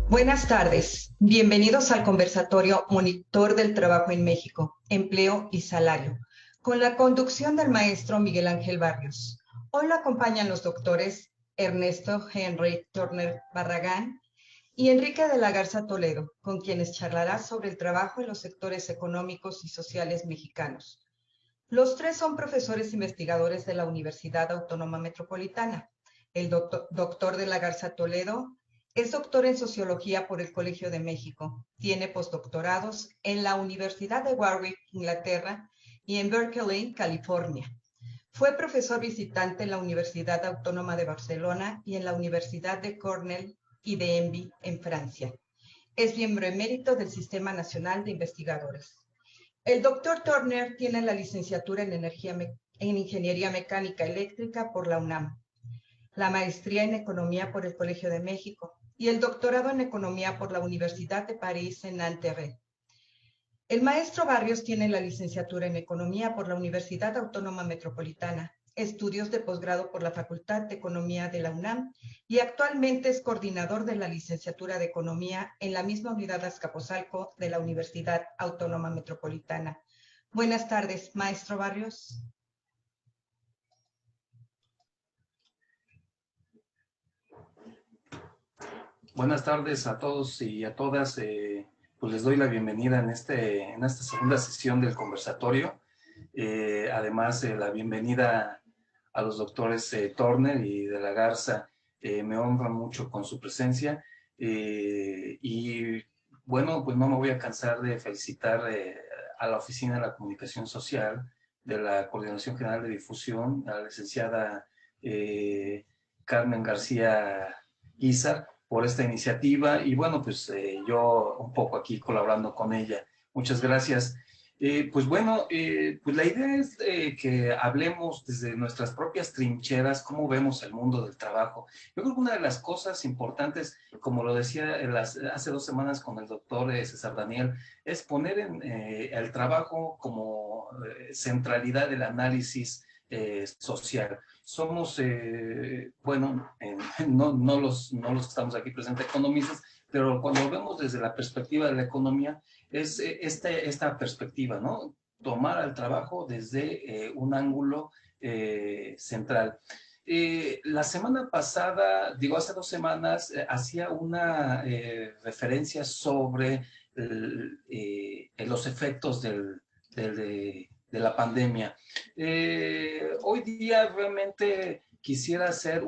Buenas tardes. Bienvenidos al conversatorio Monitor del Trabajo en México, Empleo y Salario, con la conducción del maestro Miguel Ángel Barrios. Hoy lo acompañan los doctores Ernesto Henry Turner Barragán y Enrique de la Garza Toledo, con quienes charlará sobre el trabajo en los sectores económicos y sociales mexicanos. Los tres son profesores investigadores de la Universidad Autónoma Metropolitana. El doctor de la Garza Toledo es doctor en Sociología por el Colegio de México. Tiene postdoctorados en la Universidad de Warwick, Inglaterra, y en Berkeley, California. Fue profesor visitante en la Universidad Autónoma de Barcelona y en la Universidad de Cornell y de Envy, en Francia. Es miembro emérito del Sistema Nacional de Investigadores. El doctor Turner tiene la licenciatura en Ingeniería Mecánica Eléctrica por la UNAM, la maestría en Economía por el Colegio de México y el doctorado en Economía por la Universidad de París en Nanterre. El maestro Barrios tiene la licenciatura en Economía por la Universidad Autónoma Metropolitana, estudios de posgrado por la Facultad de Economía de la UNAM y actualmente es coordinador de la licenciatura de Economía en la misma unidad Azcapotzalco de la Universidad Autónoma Metropolitana. Buenas tardes, maestro Barrios. Buenas tardes a todos y a todas. Pues les doy la bienvenida en esta segunda sesión del conversatorio. Además, la bienvenida a los doctores Turner y de la Garza. Me honra mucho con su presencia. Y bueno, pues no me voy a cansar de felicitar a la Oficina de la Comunicación Social de la Coordinación General de Difusión, a la licenciada Carmen García Guizar, por esta iniciativa y bueno, pues yo un poco aquí colaborando con ella. Muchas gracias. Pues bueno, pues la idea es que hablemos desde nuestras propias trincheras, cómo vemos el mundo del trabajo. Yo creo que una de las cosas importantes, como lo decía hace 2 semanas con el doctor César Daniel, es poner el trabajo como centralidad del análisis social. Somos, bueno, no los que estamos aquí presentes economistas, pero cuando vemos desde la perspectiva de la economía, es esta perspectiva, ¿no? Tomar al trabajo desde un ángulo central. La semana pasada, digo hace 2 semanas, hacía una referencia sobre los efectos de la pandemia. Hoy día realmente quisiera hacer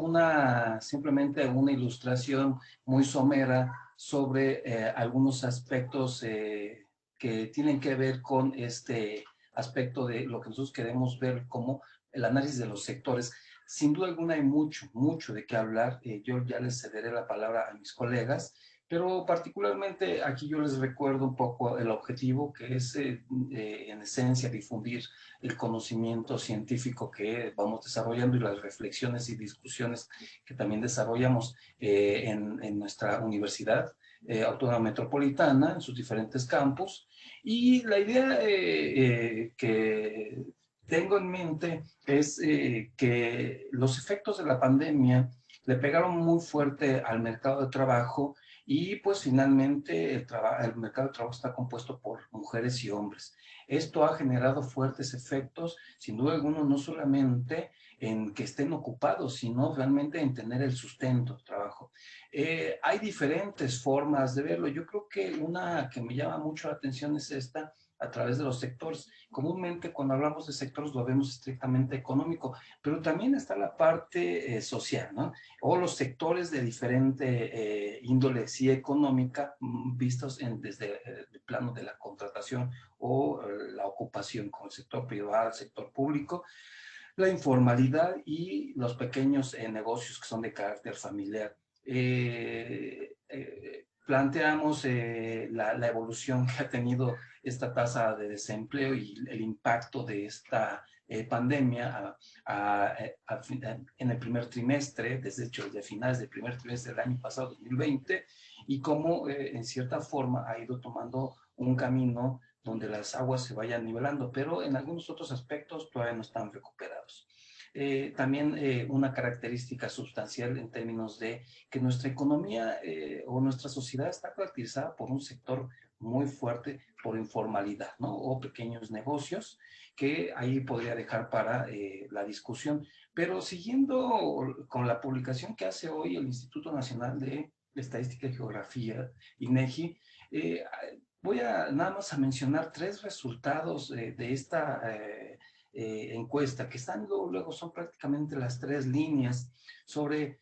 simplemente una ilustración muy somera sobre algunos aspectos que tienen que ver con este aspecto de lo que nosotros queremos ver como el análisis de los sectores. Sin duda alguna hay mucho de qué hablar. Yo ya les cederé la palabra a mis colegas, pero particularmente aquí yo les recuerdo un poco el objetivo, que es en esencia difundir el conocimiento científico que vamos desarrollando y las reflexiones y discusiones que también desarrollamos en nuestra universidad Autónoma Metropolitana, en sus diferentes campus. Y la idea que tengo en mente es que los efectos de la pandemia le pegaron muy fuerte al mercado de trabajo y pues finalmente el mercado de trabajo está compuesto por mujeres y hombres. Esto ha generado fuertes efectos, sin duda alguna, no solamente en que estén ocupados, sino realmente en tener el sustento del trabajo. Hay diferentes formas de verlo. Yo creo que una que me llama mucho la atención es esta, a través de los sectores. Comúnmente cuando hablamos de sectores lo vemos estrictamente económico, pero también está la parte social, ¿no? O los sectores de diferente índole, sí económica, vistos desde el plano de la contratación o la ocupación con el sector privado, el sector público, la informalidad y los pequeños negocios que son de carácter familiar. Planteamos la evolución que ha tenido esta tasa de desempleo y el impacto de esta pandemia en el primer trimestre, desde finales del primer trimestre del año pasado, 2020, y cómo en cierta forma ha ido tomando un camino donde las aguas se vayan nivelando, pero en algunos otros aspectos todavía no están recuperados. también una característica sustancial en términos de que nuestra economía o nuestra sociedad está caracterizada por un sector muy fuerte por informalidad, ¿no? O pequeños negocios, que ahí podría dejar para la discusión. Pero siguiendo con la publicación que hace hoy el Instituto Nacional de Estadística y Geografía, INEGI, voy a nada más a mencionar tres resultados de esta encuesta, que están luego son prácticamente las tres líneas sobre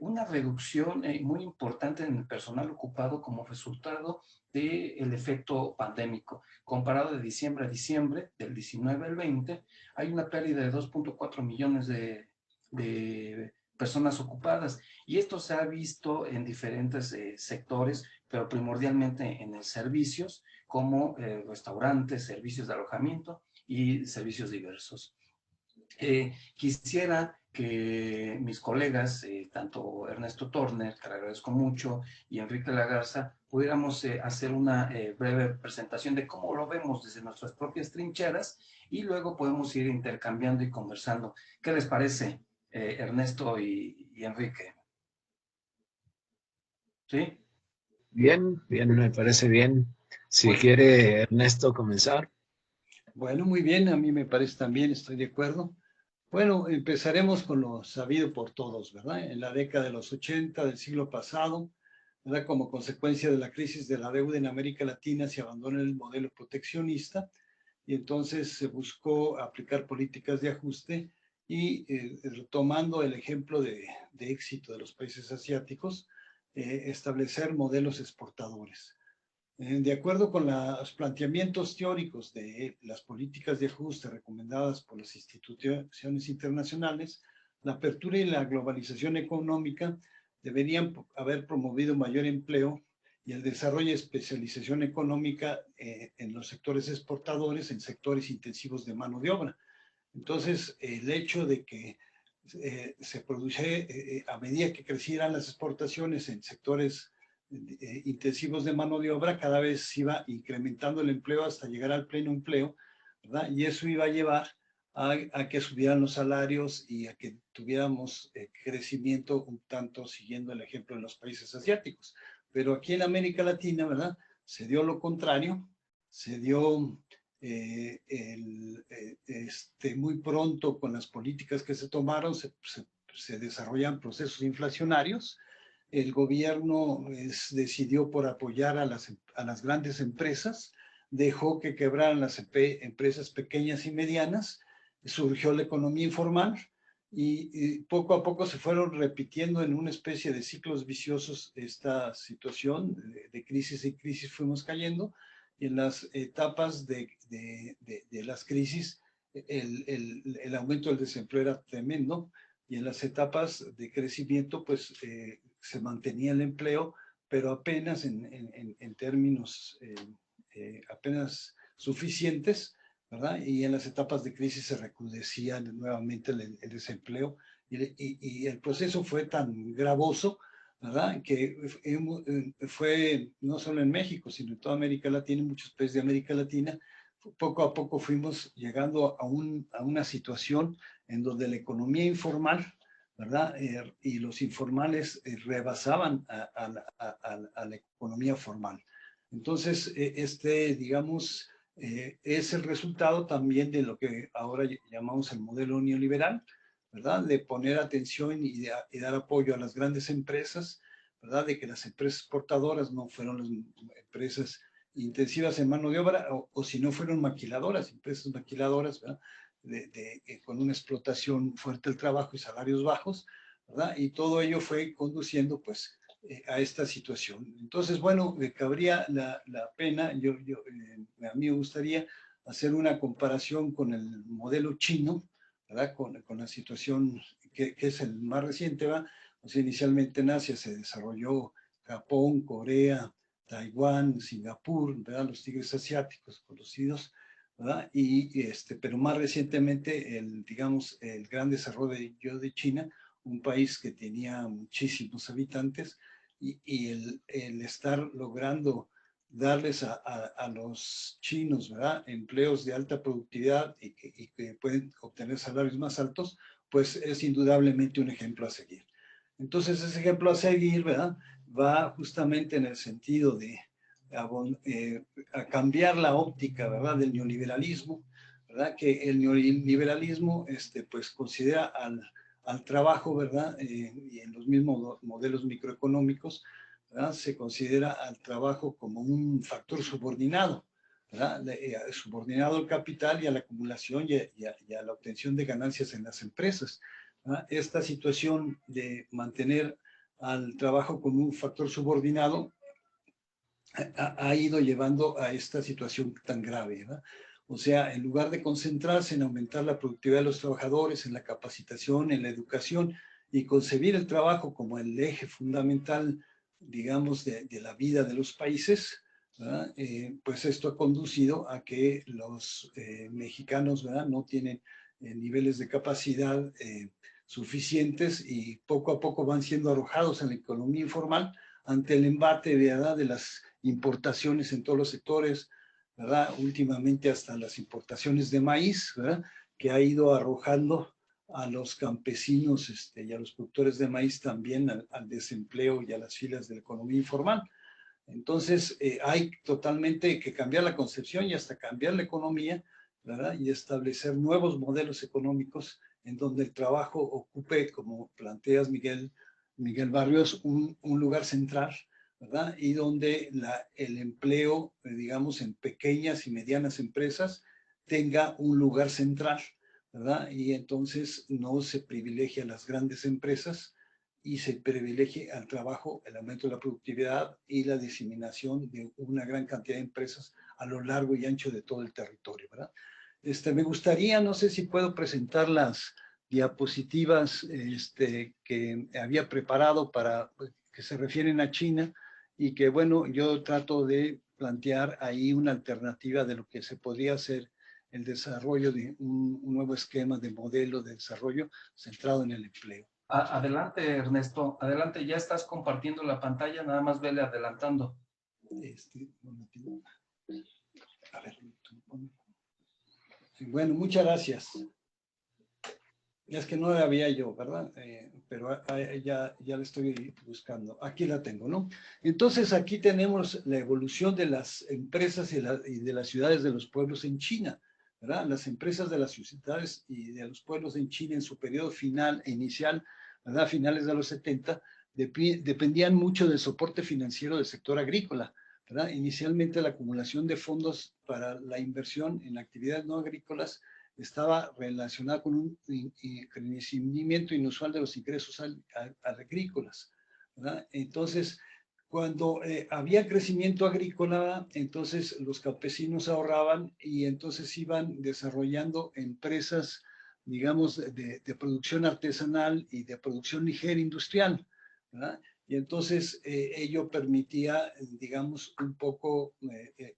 una reducción muy importante en el personal ocupado como resultado del efecto pandémico. Comparado de diciembre a diciembre, del 19 al 20, hay una pérdida de 2.4 millones de personas ocupadas, y esto se ha visto en diferentes sectores, pero primordialmente en servicios como restaurantes, servicios de alojamiento y servicios diversos. Quisiera que mis colegas, tanto Ernesto Torner, que le agradezco mucho, y Enrique Lagarza, pudiéramos hacer una breve presentación de cómo lo vemos desde nuestras propias trincheras, y luego podemos ir intercambiando y conversando. ¿Qué les parece, Ernesto y Enrique? ¿Sí? Bien, bien, me parece bien. Si Bueno, quiere Ernesto comenzar. Bueno, muy bien, a mí me parece también, estoy de acuerdo. Bueno, empezaremos con lo sabido por todos, ¿verdad? En la década de los 80 del siglo pasado, ¿verdad? Como consecuencia de la crisis de la deuda en América Latina, se abandonó el modelo proteccionista y entonces se buscó aplicar políticas de ajuste y tomando el ejemplo de éxito de los países asiáticos, establecer modelos exportadores. De acuerdo con los planteamientos teóricos de las políticas de ajuste recomendadas por las instituciones internacionales, la apertura y la globalización económica deberían haber promovido mayor empleo y el desarrollo y especialización económica en los sectores exportadores, en sectores intensivos de mano de obra. Entonces, el hecho de que se produce, a medida que crecieran las exportaciones en sectores intensivos de mano de obra, cada vez se iba incrementando el empleo hasta llegar al pleno empleo, ¿verdad? Y eso iba a llevar a que subieran los salarios y a que tuviéramos crecimiento un tanto siguiendo el ejemplo de los países asiáticos. Pero aquí en América Latina, ¿verdad? Se dio lo contrario, se dio muy pronto con las políticas que se tomaron, se desarrollan procesos inflacionarios. El gobierno decidió por apoyar a las grandes empresas, dejó que quebraran las empresas pequeñas y medianas, surgió la economía informal y poco a poco se fueron repitiendo en una especie de ciclos viciosos esta situación de crisis y crisis fuimos cayendo. Y en las etapas de las crisis el aumento del desempleo era tremendo y en las etapas de crecimiento pues se mantenía el empleo, pero apenas en términos apenas suficientes, ¿verdad? Y en las etapas de crisis se recrudecía nuevamente el desempleo y el proceso fue tan gravoso, ¿verdad? Que fue no solo en México, sino en toda América Latina, en muchos países de América Latina, poco a poco fuimos llegando a una situación en donde la economía informal, ¿verdad? Y los informales rebasaban a la economía formal. Entonces, digamos, es el resultado también de lo que ahora llamamos el modelo neoliberal, ¿verdad? De poner atención y dar apoyo a las grandes empresas, ¿verdad? De que las empresas exportadoras no fueron las empresas intensivas en mano de obra o si no fueron maquiladoras, empresas maquiladoras, ¿verdad? Con una explotación fuerte del trabajo y salarios bajos, ¿verdad? Y todo ello fue conduciendo, pues, a esta situación. Entonces, bueno, cabría la pena, a mí me gustaría hacer una comparación con el modelo chino, ¿verdad? Con la situación que es el más reciente, ¿verdad? O sea, inicialmente en Asia se desarrolló Japón, Corea, Taiwán, Singapur, ¿verdad? Los tigres asiáticos conocidos, ¿verdad? Pero más recientemente, digamos, el gran desarrollo de China, un país que tenía muchísimos habitantes, y el estar logrando darles a los chinos, ¿verdad? Empleos de alta productividad y que pueden obtener salarios más altos, pues es indudablemente un ejemplo a seguir. Entonces, ese ejemplo a seguir, ¿verdad?, va justamente en el sentido de a cambiar la óptica, ¿verdad?, del neoliberalismo, ¿verdad?, que el neoliberalismo pues considera al trabajo, ¿verdad?, y en los mismos modelos microeconómicos, ¿verdad?, se considera al trabajo como un factor subordinado, ¿verdad?, subordinado al capital y a la acumulación y a la obtención de ganancias en las empresas, ¿verdad? Esta situación de mantener al trabajo como un factor subordinado ha ido llevando a esta situación tan grave, ¿verdad? O sea, en lugar de concentrarse en aumentar la productividad de los trabajadores, en la capacitación, en la educación y concebir el trabajo como el eje fundamental, digamos, de la vida de los países, ¿verdad? Pues esto ha conducido a que los mexicanos, ¿verdad?, no tienen niveles de capacidad suficientes y poco a poco van siendo arrojados en la economía informal ante el embate, ¿verdad?, de las importaciones en todos los sectores, ¿verdad?, últimamente hasta las importaciones de maíz, ¿verdad?, que ha ido arrojando a los campesinos y a los productores de maíz también al desempleo y a las filas de la economía informal. Entonces, hay totalmente que cambiar la concepción y hasta cambiar la economía, ¿verdad?, y establecer nuevos modelos económicos en donde el trabajo ocupe, como planteas, Miguel Barrios, un lugar central, ¿verdad?, y donde el empleo, digamos, en pequeñas y medianas empresas tenga un lugar central, ¿verdad? Y entonces no se privilegia a las grandes empresas y se privilegie al trabajo, el aumento de la productividad y la diseminación de una gran cantidad de empresas a lo largo y ancho de todo el territorio, ¿verdad? Me gustaría, no sé si puedo presentar las diapositivas que había preparado para que se refieren a China y que, bueno, yo trato de plantear ahí una alternativa de lo que se podría hacer el desarrollo de un nuevo esquema de modelo de desarrollo centrado en el empleo. Adelante, Ernesto, adelante, ya estás compartiendo la pantalla, nada más vele adelantando. A ver, bueno, muchas gracias. Es que no la había yo, ¿verdad? Pero ya la estoy buscando. Aquí la tengo, ¿no? Entonces, aquí tenemos la evolución de las empresas y de las ciudades de los pueblos en China, ¿verdad? Las empresas de las ciudades y de los pueblos en China en su periodo final e inicial, ¿verdad?, finales de los 70, dependían mucho del soporte financiero del sector agrícola, ¿verdad? Inicialmente la acumulación de fondos para la inversión en actividades no agrícolas estaba relacionada con un crecimiento inusual de los ingresos agrícolas, ¿verdad? Entonces, cuando había crecimiento agrícola, entonces los campesinos ahorraban y entonces iban desarrollando empresas, digamos, de producción artesanal y de producción ligera industrial, ¿verdad? Y entonces ello permitía, digamos, un poco,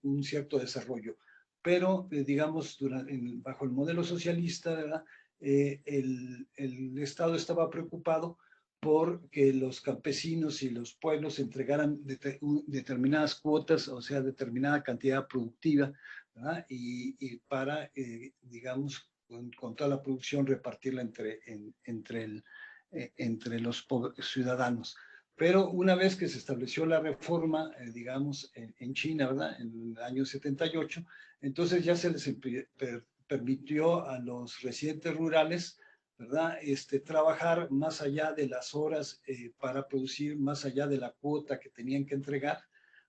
un cierto desarrollo. Pero, digamos, bajo el modelo socialista, ¿verdad?, el Estado estaba preocupado por que los campesinos y los pueblos entregaran determinadas cuotas, o sea, determinada cantidad productiva, ¿verdad?, y para, digamos, con toda la producción repartirla entre los ciudadanos. Pero una vez que se estableció la reforma, digamos, en China, ¿verdad?, en el año 78, entonces ya se les permitió a los residentes rurales, ¿verdad?, trabajar más allá de las horas para producir, más allá de la cuota que tenían que entregar,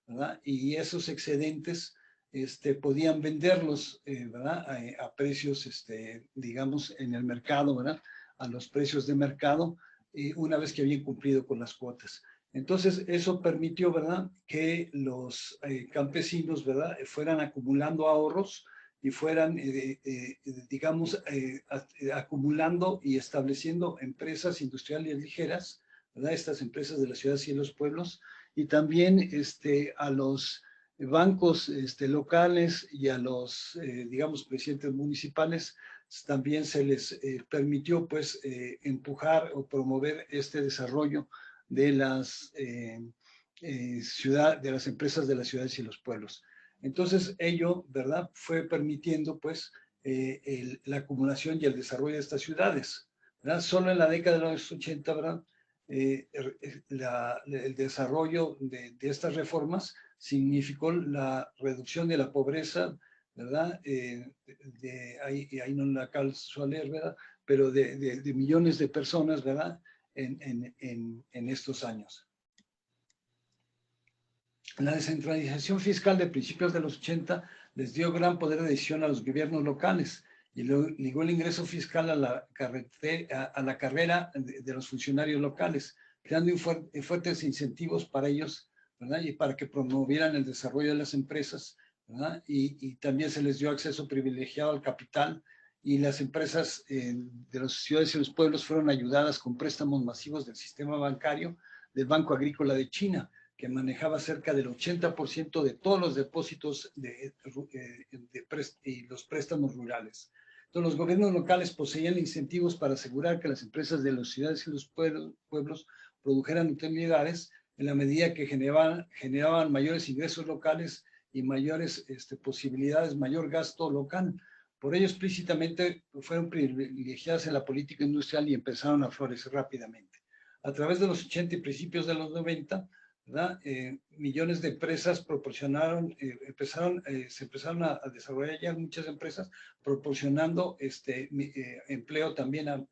¿verdad? Y esos excedentes podían venderlos, ¿verdad?, a precios, digamos, en el mercado, ¿verdad?, a los precios de mercado, una vez que habían cumplido con las cuotas. Entonces, eso permitió, ¿verdad?, que los campesinos, ¿verdad?, fueran acumulando ahorros y fueran, digamos, acumulando y estableciendo empresas industriales ligeras, ¿verdad?, estas empresas de las ciudades y los pueblos, y también a los bancos locales y a los, digamos, presidentes municipales, también se les permitió, pues, empujar o promover este desarrollo de las de las empresas de las ciudades y los pueblos. Entonces, ello, ¿verdad?, fue permitiendo, pues, la acumulación y el desarrollo de estas ciudades, ¿verdad? Solo en la década de los 80, ¿verdad? El desarrollo de estas reformas significó la reducción de la pobreza, ¿verdad? Ahí no la alcanzo a leer, ¿verdad? Pero de millones de personas, ¿verdad? En estos años. La descentralización fiscal de principios de los 80 les dio gran poder de decisión a los gobiernos locales y ligó el ingreso fiscal a la carrera de los funcionarios locales, creando fuertes incentivos para ellos, ¿verdad? Y para que promovieran el desarrollo de las empresas, ¿verdad? Y también se les dio acceso privilegiado al capital, y las empresas de las ciudades y los pueblos fueron ayudadas con préstamos masivos del sistema bancario del Banco Agrícola de China, que manejaba cerca del 80% de todos los depósitos y los préstamos rurales. Entonces, los gobiernos locales poseían incentivos para asegurar que las empresas de las ciudades y los pueblos produjeran utilidades en la medida que generaban mayores ingresos locales y mayores posibilidades, mayor gasto local. Por ello, explícitamente fueron privilegiadas en la política industrial y empezaron a florecer rápidamente. A través de los 80 y principios de los 90, ¿verdad? Millones de empresas se empezaron a desarrollar ya muchas empresas, proporcionando empleo también a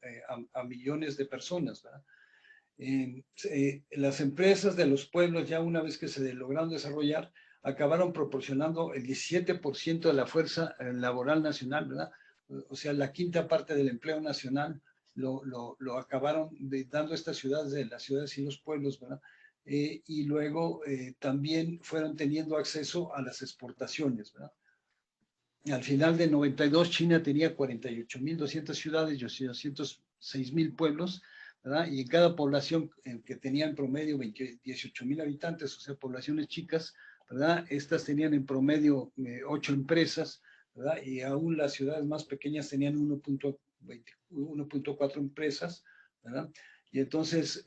millones de personas, ¿verdad? Las empresas de los pueblos, ya una vez que se lograron desarrollar, acabaron proporcionando el 17% de la fuerza laboral nacional, ¿verdad? O sea, la quinta parte del empleo nacional lo acabaron dando estas ciudades, de las ciudades y los pueblos, ¿verdad? Y luego también fueron teniendo acceso a las exportaciones, ¿verdad? Al final de 92, China tenía 48.200 ciudades y 206.000 pueblos, ¿verdad? Y en cada población que tenía en promedio 18.000 habitantes, o sea, poblaciones chicas, ¿verdad? Estas tenían en promedio 8 empresas, ¿verdad? Y aún las ciudades más pequeñas tenían 1.4 empresas, ¿verdad? Y entonces,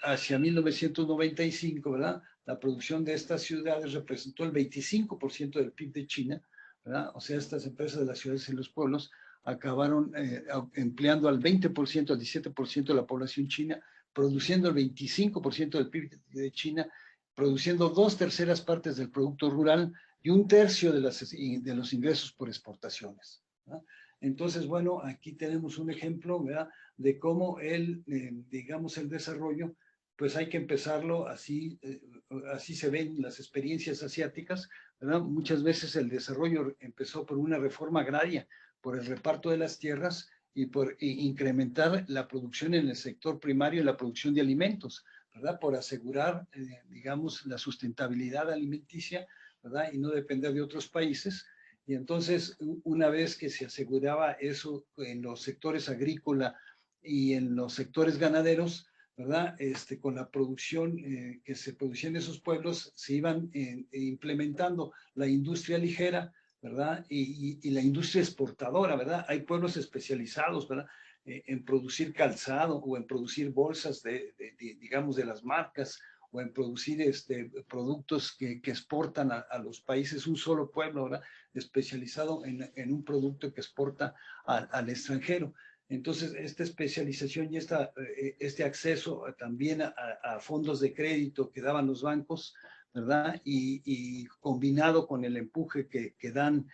hacia 1995, ¿verdad? La producción de estas ciudades representó el 25% del PIB de China, ¿verdad? O sea, estas empresas de las ciudades y los pueblos acabaron empleando al 20%, al 17% de la población china, produciendo el 25% del PIB de China, produciendo 2/3 partes del producto rural y 1/3 de los ingresos por exportaciones, ¿verdad? Entonces, bueno, aquí tenemos un ejemplo, ¿verdad? De cómo digamos, el desarrollo, pues hay que empezarlo así, así se ven las experiencias asiáticas, ¿verdad? Muchas veces el desarrollo empezó por una reforma agraria, por el reparto de las tierras y por incrementar la producción en el sector primario y la producción de alimentos, ¿verdad? Por asegurar, digamos, la sustentabilidad alimenticia, ¿verdad? Y no depender de otros países. Y entonces, una vez que se aseguraba eso en los sectores agrícola y en los sectores ganaderos, ¿verdad? Con la producción que se producía en esos pueblos, se iban implementando la industria ligera, ¿verdad? Y la industria exportadora, ¿verdad? Hay pueblos especializados, ¿verdad? En producir calzado o en producir bolsas digamos, de las marcas, o en producir productos que exportan a los países, un solo pueblo, ¿verdad? Especializado en un producto que exporta al extranjero. Entonces, esta especialización y este acceso también a fondos de crédito que daban los bancos, ¿verdad? Y combinado con el empuje que daban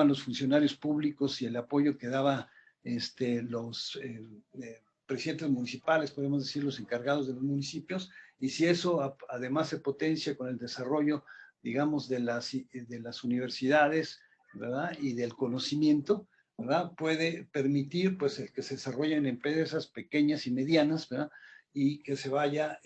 los funcionarios públicos y el apoyo que daba los presidentes municipales, podemos decir, los encargados de los municipios, y si eso además se potencia con el desarrollo, digamos, de las universidades, ¿verdad? Y del conocimiento, ¿verdad? Puede permitir, pues, el que se desarrollen empresas pequeñas y medianas, ¿verdad? Y que se vaya,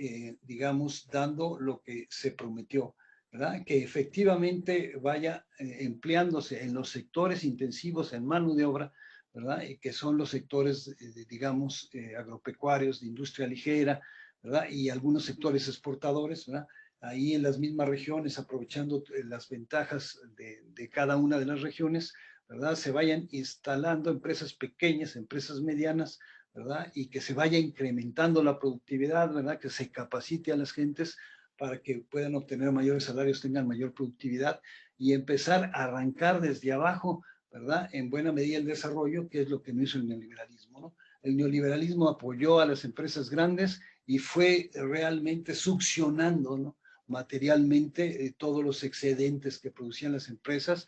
digamos, dando lo que se prometió, ¿verdad? Que efectivamente vaya empleándose en los sectores intensivos en mano de obra, ¿verdad? Y que son los sectores, digamos, agropecuarios, de industria ligera, ¿verdad? Y algunos sectores exportadores, ¿verdad? Ahí en las mismas regiones, aprovechando las ventajas de cada una de las regiones, ¿verdad? Se vayan instalando empresas pequeñas, empresas medianas, ¿verdad? Y que se vaya incrementando la productividad, ¿verdad? Que se capacite a las gentes para que puedan obtener mayores salarios, tengan mayor productividad y empezar a arrancar desde abajo, ¿verdad? En buena medida el desarrollo, que es lo que no hizo el neoliberalismo, ¿no? El neoliberalismo apoyó a las empresas grandes y fue realmente succionando, ¿no?, materialmente todos los excedentes que producían las empresas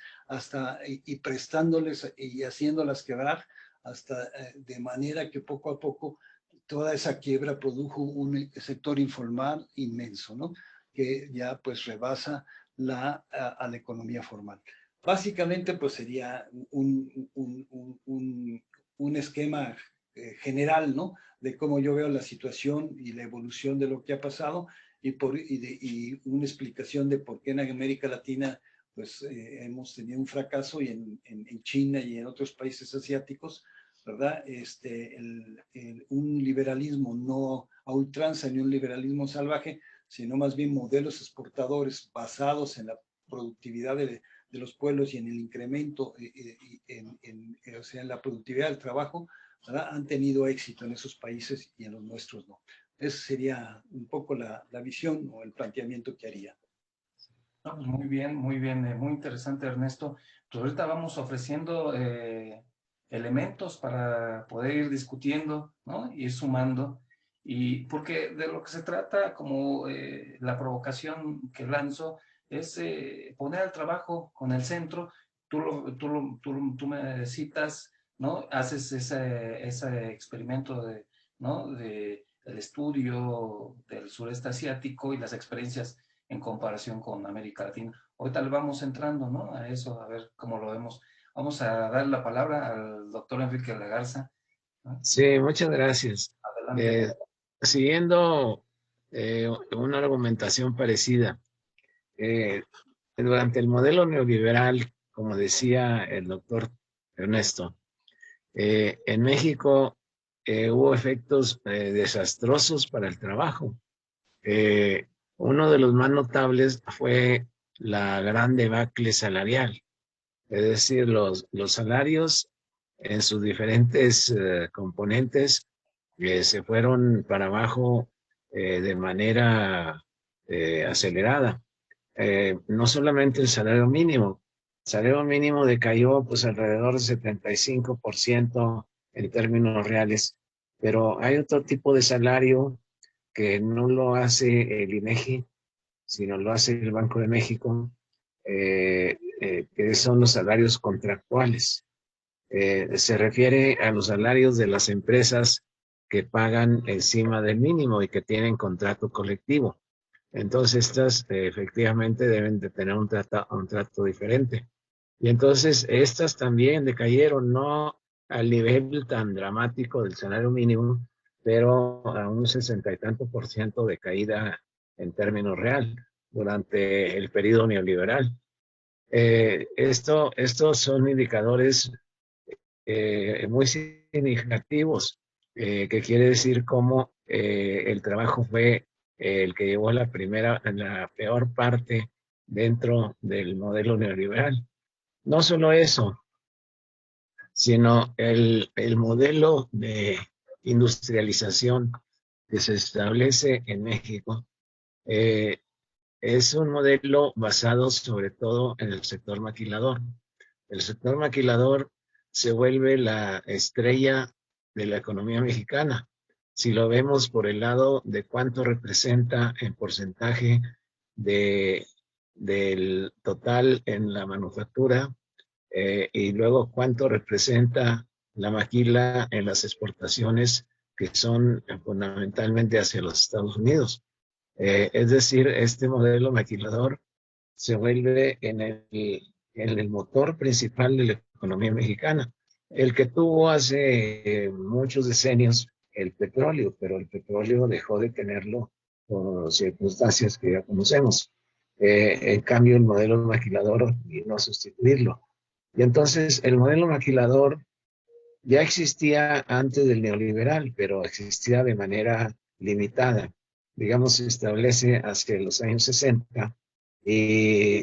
y prestándoles y haciéndolas quebrar, hasta de manera que poco a poco toda esa quiebra produjo un sector informal inmenso, ¿no?, que ya pues rebasa a la economía formal. Básicamente pues sería un esquema general, ¿no?, de cómo yo veo la situación y la evolución de lo que ha pasado, y una explicación de por qué en América Latina pues hemos tenido un fracaso, y en China y en otros países asiáticos, ¿verdad? Un liberalismo no a ultranza ni un liberalismo salvaje, sino más bien modelos exportadores basados en la productividad de los pueblos y en el incremento, o sea, en la productividad del trabajo, ¿verdad?, han tenido éxito en esos países y en los nuestros no. Esa sería un poco la visión o el planteamiento que haría. No, pues muy bien, muy interesante, Ernesto. Pues ahorita vamos ofreciendo elementos para poder ir discutiendo, ¿no?, ir sumando, y porque de lo que se trata, como la provocación que lanzo, es poner al trabajo con el centro. Tú me citas, ¿no?, haces ese experimento ¿no?, del estudio del sureste asiático y las experiencias en comparación con América Latina. Ahorita le vamos entrando, ¿no?, a eso, a ver cómo lo vemos. Vamos a dar la palabra al doctor Enrique Lagarza, ¿no? Sí, muchas gracias. Adelante. Siguiendo una argumentación parecida, durante el modelo neoliberal, como decía el doctor Ernesto, en México hubo efectos desastrosos para el trabajo. Uno de los más notables fue la gran debacle salarial, es decir, los salarios en sus diferentes componentes se fueron para abajo de manera acelerada. No solamente el salario mínimo decayó pues alrededor del 75% en términos reales, pero hay otro tipo de salario que no lo hace el INEGI, sino lo hace el Banco de México, que son los salarios contractuales. Se refiere a los salarios de las empresas que pagan encima del mínimo y que tienen contrato colectivo. Entonces, estas efectivamente deben de tener un trato diferente. Y entonces, estas también decayeron, no al nivel tan dramático del salario mínimo, pero a un 60 y tanto % de caída en términos real durante el periodo neoliberal. Estos son indicadores muy significativos, que quiere decir cómo el trabajo fue el que llevó la peor parte dentro del modelo neoliberal. No solo eso, sino el modelo de industrialización que se establece en México es un modelo basado sobre todo en el sector maquilador. El sector maquilador se vuelve la estrella de la economía mexicana. Si lo vemos por el lado de cuánto representa en porcentaje del total en la manufactura, y luego cuánto representa la maquila en las exportaciones, que son fundamentalmente hacia los Estados Unidos. Es decir, este modelo maquilador se vuelve en el motor principal de la economía mexicana, el que tuvo hace muchos decenios el petróleo, pero el petróleo dejó de tenerlo por circunstancias que ya conocemos. En cambio, el modelo maquilador vino a sustituirlo. Y entonces el modelo maquilador ya existía antes del neoliberal, pero existía de manera limitada. Digamos, se establece hacia los años 60 y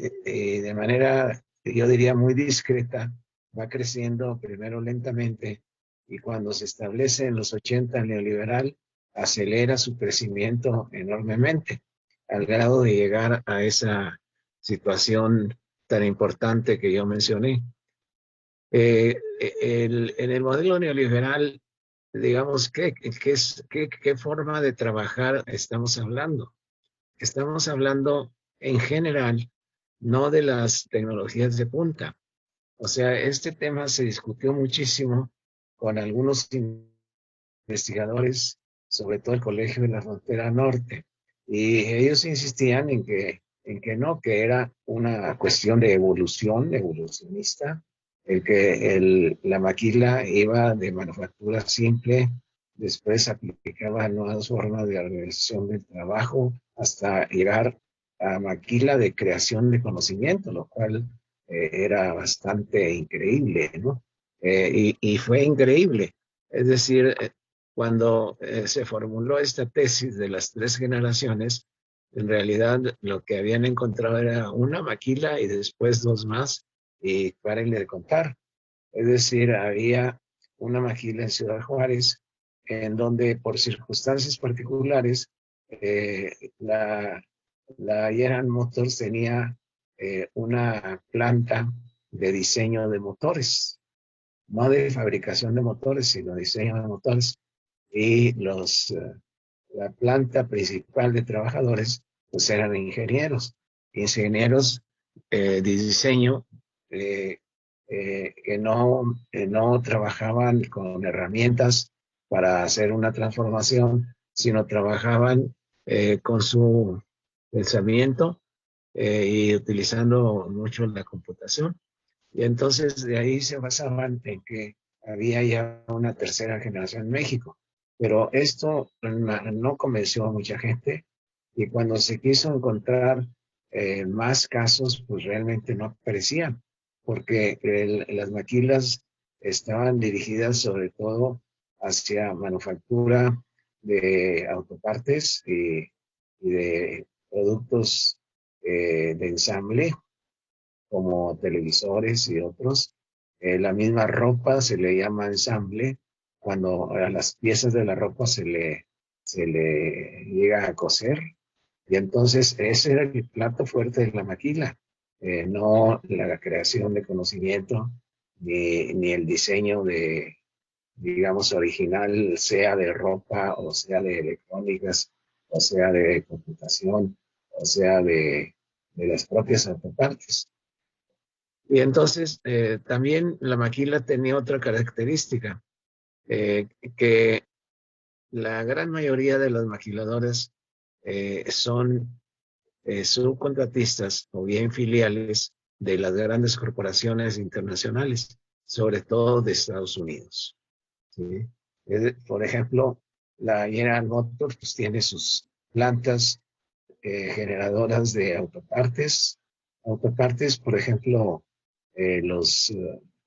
de manera, yo diría, muy discreta, va creciendo primero lentamente, y cuando se establece en los 80 el neoliberal, acelera su crecimiento enormemente, al grado de llegar a esa situación tan importante que yo mencioné. En el modelo neoliberal digamos, ¿qué forma de trabajar estamos hablando? Estamos hablando en general, no de las tecnologías de punta. O sea, este tema se discutió muchísimo con algunos investigadores, sobre todo el Colegio de la Frontera Norte, y ellos insistían en que no, que era una cuestión de evolución, evolucionista, el que la maquila iba de manufactura simple, después aplicaba nuevas formas de organización del trabajo, hasta llegar a maquila de creación de conocimiento, lo cual era bastante increíble, ¿no? Y fue increíble. Es decir, cuando se formuló esta tesis de las 3 generaciones, en realidad lo que habían encontrado era una maquila y después 2 más, y párenle de contar. Es decir, había una maquila en Ciudad Juárez, en donde por circunstancias particulares, la General Motors tenía una planta de diseño de motores, no de fabricación de motores, sino diseño de motores. Y la planta principal de trabajadores pues eran ingenieros de diseño, que no trabajaban con herramientas para hacer una transformación, sino trabajaban con su pensamiento y utilizando mucho la computación. Y entonces de ahí se basaban en que había ya una 3.ª generación en México. Pero esto no convenció a mucha gente, y cuando se quiso encontrar más casos, pues realmente no aparecían, porque las maquilas estaban dirigidas sobre todo hacia manufactura de autopartes y de productos de ensamble, como televisores y otros. La misma ropa se le llama ensamble cuando a las piezas de la ropa se le llega a coser. Y entonces ese era el plato fuerte de la maquila, no la creación de conocimiento ni el diseño de, digamos, original, sea de ropa o sea de electrónicas o sea de computación o sea de las propias autopartes. Y entonces también la maquila tenía otra característica, eh, que la gran mayoría de las maquiladoras son subcontratistas o bien filiales de las grandes corporaciones internacionales, sobre todo de Estados Unidos, ¿sí? Por ejemplo, la General Motors pues, tiene sus plantas generadoras de autopartes, por ejemplo, los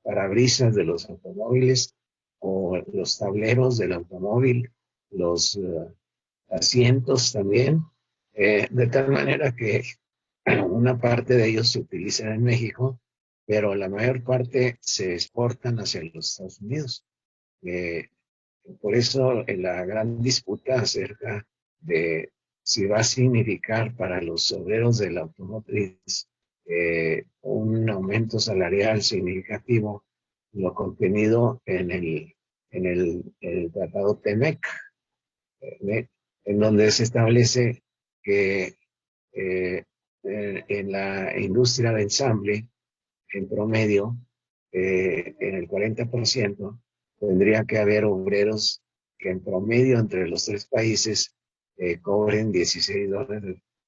parabrisas de los automóviles o los tableros del automóvil, los asientos también, de tal manera que una parte de ellos se utilizan en México, pero la mayor parte se exportan hacia los Estados Unidos. Eh, por eso la gran disputa acerca de si va a significar para los obreros de la automotriz un aumento salarial significativo, lo contenido en el tratado TEMEC, en donde se establece que en la industria de ensamble, en promedio, en el 40%, tendría que haber obreros que en promedio entre los 3 países cobren $16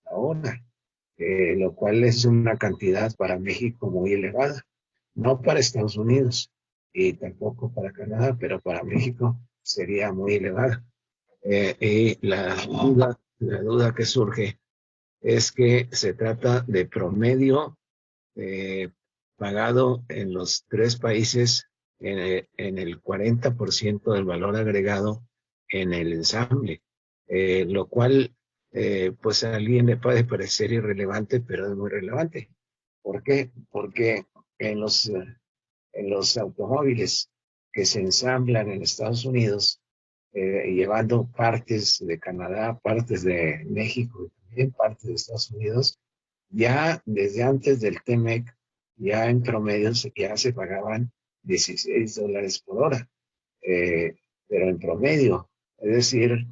la hora, lo cual es una cantidad para México muy elevada, no para Estados Unidos y tampoco para Canadá, pero para México sería muy elevada. Y la duda que surge es que se trata de promedio pagado en los 3 países en el 40% del valor agregado en el ensamble, lo cual pues a alguien le puede parecer irrelevante, pero es muy relevante. ¿Por qué? Porque en los automóviles que se ensamblan en Estados Unidos, llevando partes de Canadá, partes de México y también partes de Estados Unidos, ya desde antes del TEMEC, ya en promedio ya se pagaban $16 por hora. pero en promedio. Es decir,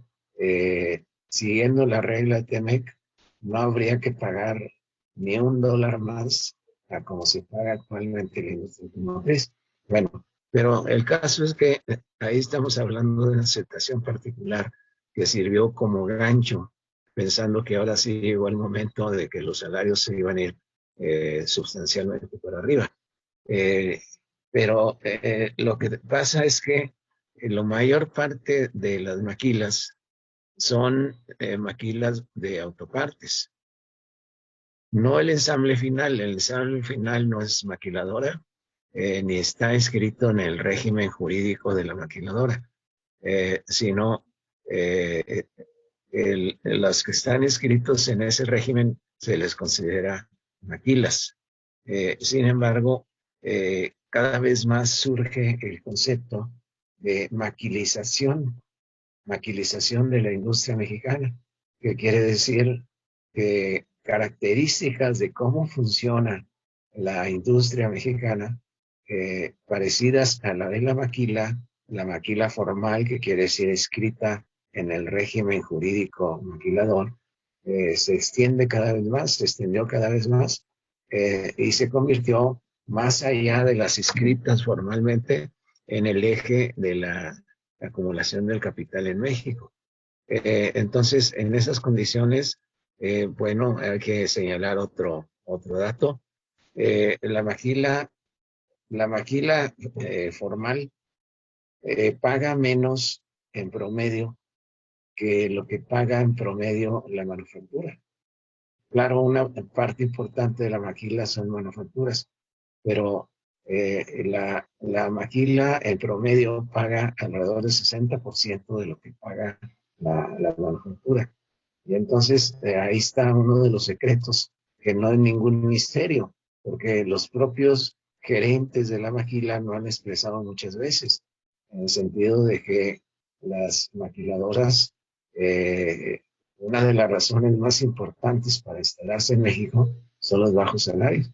siguiendo la regla de TEMEC, no habría que pagar ni $1 más a como se paga actualmente la industria automotriz. Bueno, pero el caso es que ahí estamos hablando de una situación particular que sirvió como gancho, pensando que ahora sí llegó el momento de que los salarios se iban a ir sustancialmente por arriba. Pero lo que pasa es que la mayor parte de las maquilas son maquilas de autopartes. No el ensamble final no es maquiladora, ni está inscrito en el régimen jurídico de la maquiladora, sino los que están inscritos en ese régimen se les considera maquilas. Sin embargo, cada vez más surge el concepto de maquilización de la industria mexicana, que quiere decir que características de cómo funciona la industria mexicana, parecidas a la de la maquila formal, que quiere decir escrita en el régimen jurídico maquilador, se extiende cada vez más, se extendió cada vez más, y se convirtió más allá de las escritas formalmente en el eje de la acumulación del capital en México. Entonces, en esas condiciones, bueno, hay que señalar otro dato. La maquila formal paga menos en promedio que lo que paga en promedio la manufactura. Claro, una parte importante de la maquila son manufacturas, pero la maquila en promedio paga alrededor del 60% de lo que paga la manufactura. Y entonces ahí está uno de los secretos, que no es ningún misterio, porque los propios gerentes de la maquila no han expresado muchas veces, en el sentido de que las maquiladoras, una de las razones más importantes para instalarse en México son los bajos salarios.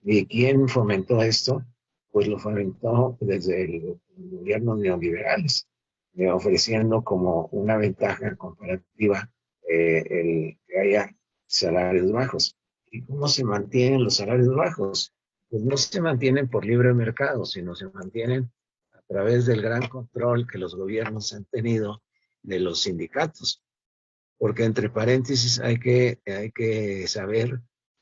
¿Y quién fomentó esto? Pues lo fomentó desde el gobierno neoliberales, ofreciendo como una ventaja comparativa el que haya salarios bajos. ¿Y cómo se mantienen los salarios bajos? Pues no se mantienen por libre mercado, sino se mantienen a través del gran control que los gobiernos han tenido de los sindicatos. Porque entre paréntesis hay que saber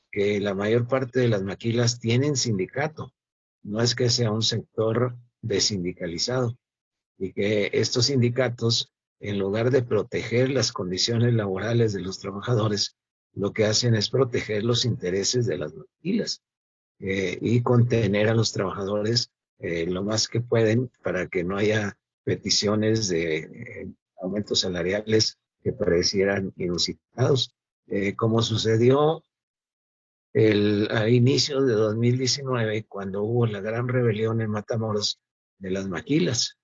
que la mayor parte de las maquilas tienen sindicato. No es que sea un sector desindicalizado, y que estos sindicatos, en lugar de proteger las condiciones laborales de los trabajadores, lo que hacen es proteger los intereses de las maquilas y contener a los trabajadores lo más que pueden para que no haya peticiones de aumentos salariales que parecieran inusitados, como sucedió a inicios de 2019, cuando hubo la gran rebelión en Matamoros de las maquilas.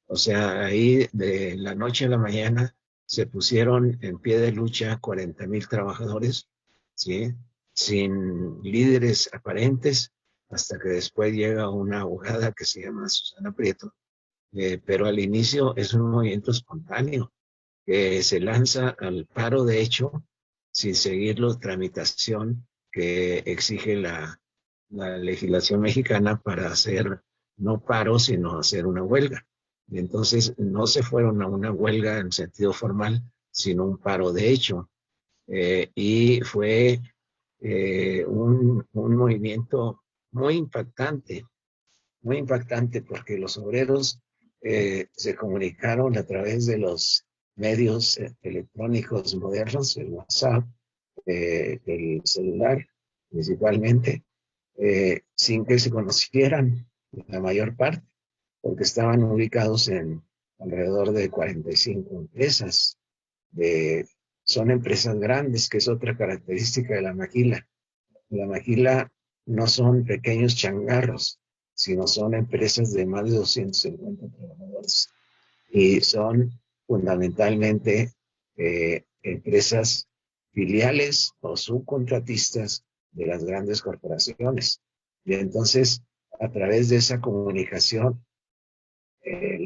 O sea, ahí de la noche a la mañana se pusieron en pie de lucha 40,000 trabajadores, ¿sí? Sin líderes aparentes, hasta que después llega una abogada que se llama Susana Prieto, pero al inicio es un movimiento espontáneo que se lanza al paro de hecho sin seguir la tramitación que exige la legislación mexicana para hacer no paro, sino hacer una huelga. Y entonces no se fueron a una huelga en sentido formal, sino un paro de hecho. Y fue un movimiento muy impactante porque los obreros se comunicaron a través de los medios electrónicos modernos, el WhatsApp, el celular principalmente, sin que se conocieran la mayor parte, porque estaban ubicados en alrededor de 45 empresas. Son empresas grandes, que es otra característica de la maquila. La maquila no son pequeños changarros, sino son empresas de más de 250 trabajadores. Y son fundamentalmente empresas filiales o subcontratistas de las grandes corporaciones. Y entonces, a través de esa comunicación,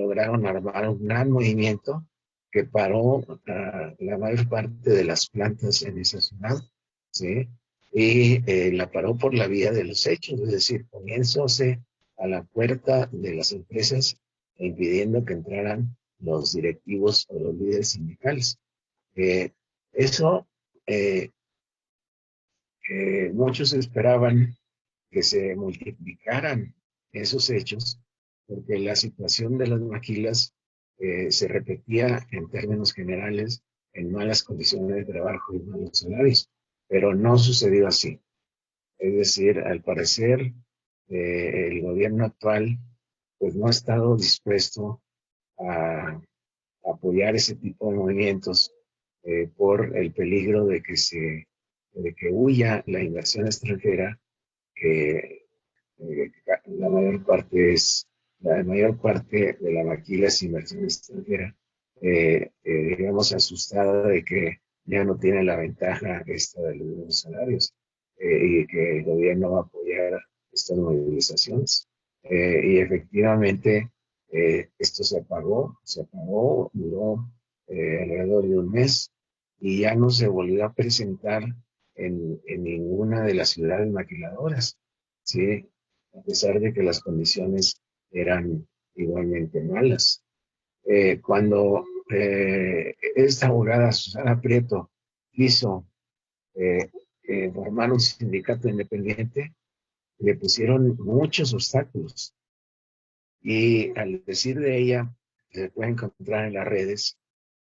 lograron armar un gran movimiento que paró la mayor parte de las plantas en esa ciudad, ¿sí? Y la paró por la vía de los hechos, es decir, poniéndose a la puerta de las empresas e impidiendo que entraran los directivos o los líderes sindicales. Eso, muchos esperaban que se multiplicaran esos hechos, porque la situación de las maquilas se repetía en términos generales en malas condiciones de trabajo y malos salarios, pero no sucedió así. Es decir, al parecer, el gobierno actual pues no ha estado dispuesto a apoyar ese tipo de movimientos por el peligro de que huya la inversión extranjera, que la mayor parte de la maquila es inversión extranjera, digamos asustada de que ya no tiene la ventaja esta de los salarios y que el gobierno va a apoyar estas movilizaciones. Y efectivamente esto se apagó, duró alrededor de un mes y ya no se volvió a presentar en ninguna de las ciudades maquiladoras, ¿sí? A pesar de que las condiciones eran igualmente malas. Cuando esta abogada Susana Prieto quiso formar un sindicato independiente, le pusieron muchos obstáculos. Y al decir de ella, se puede encontrar en las redes,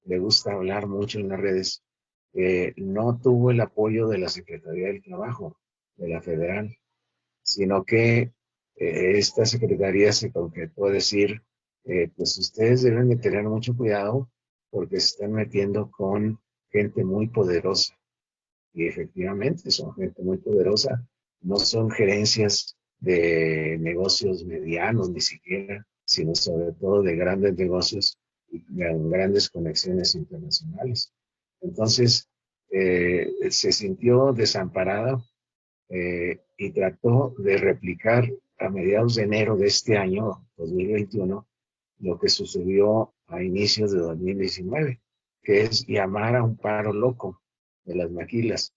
le gusta hablar mucho en las redes, no tuvo el apoyo de la Secretaría del Trabajo, de la federal, sino que esta secretaría se concretó a decir, pues ustedes deben de tener mucho cuidado porque se están metiendo con gente muy poderosa. Y efectivamente son gente muy poderosa, no son gerencias de negocios medianos ni siquiera, sino sobre todo de grandes negocios y con grandes conexiones internacionales. Entonces, se sintió desamparada y trató de replicar a mediados de enero de este año, 2021, lo que sucedió a inicios de 2019, que es llamar a un paro loco de las maquilas.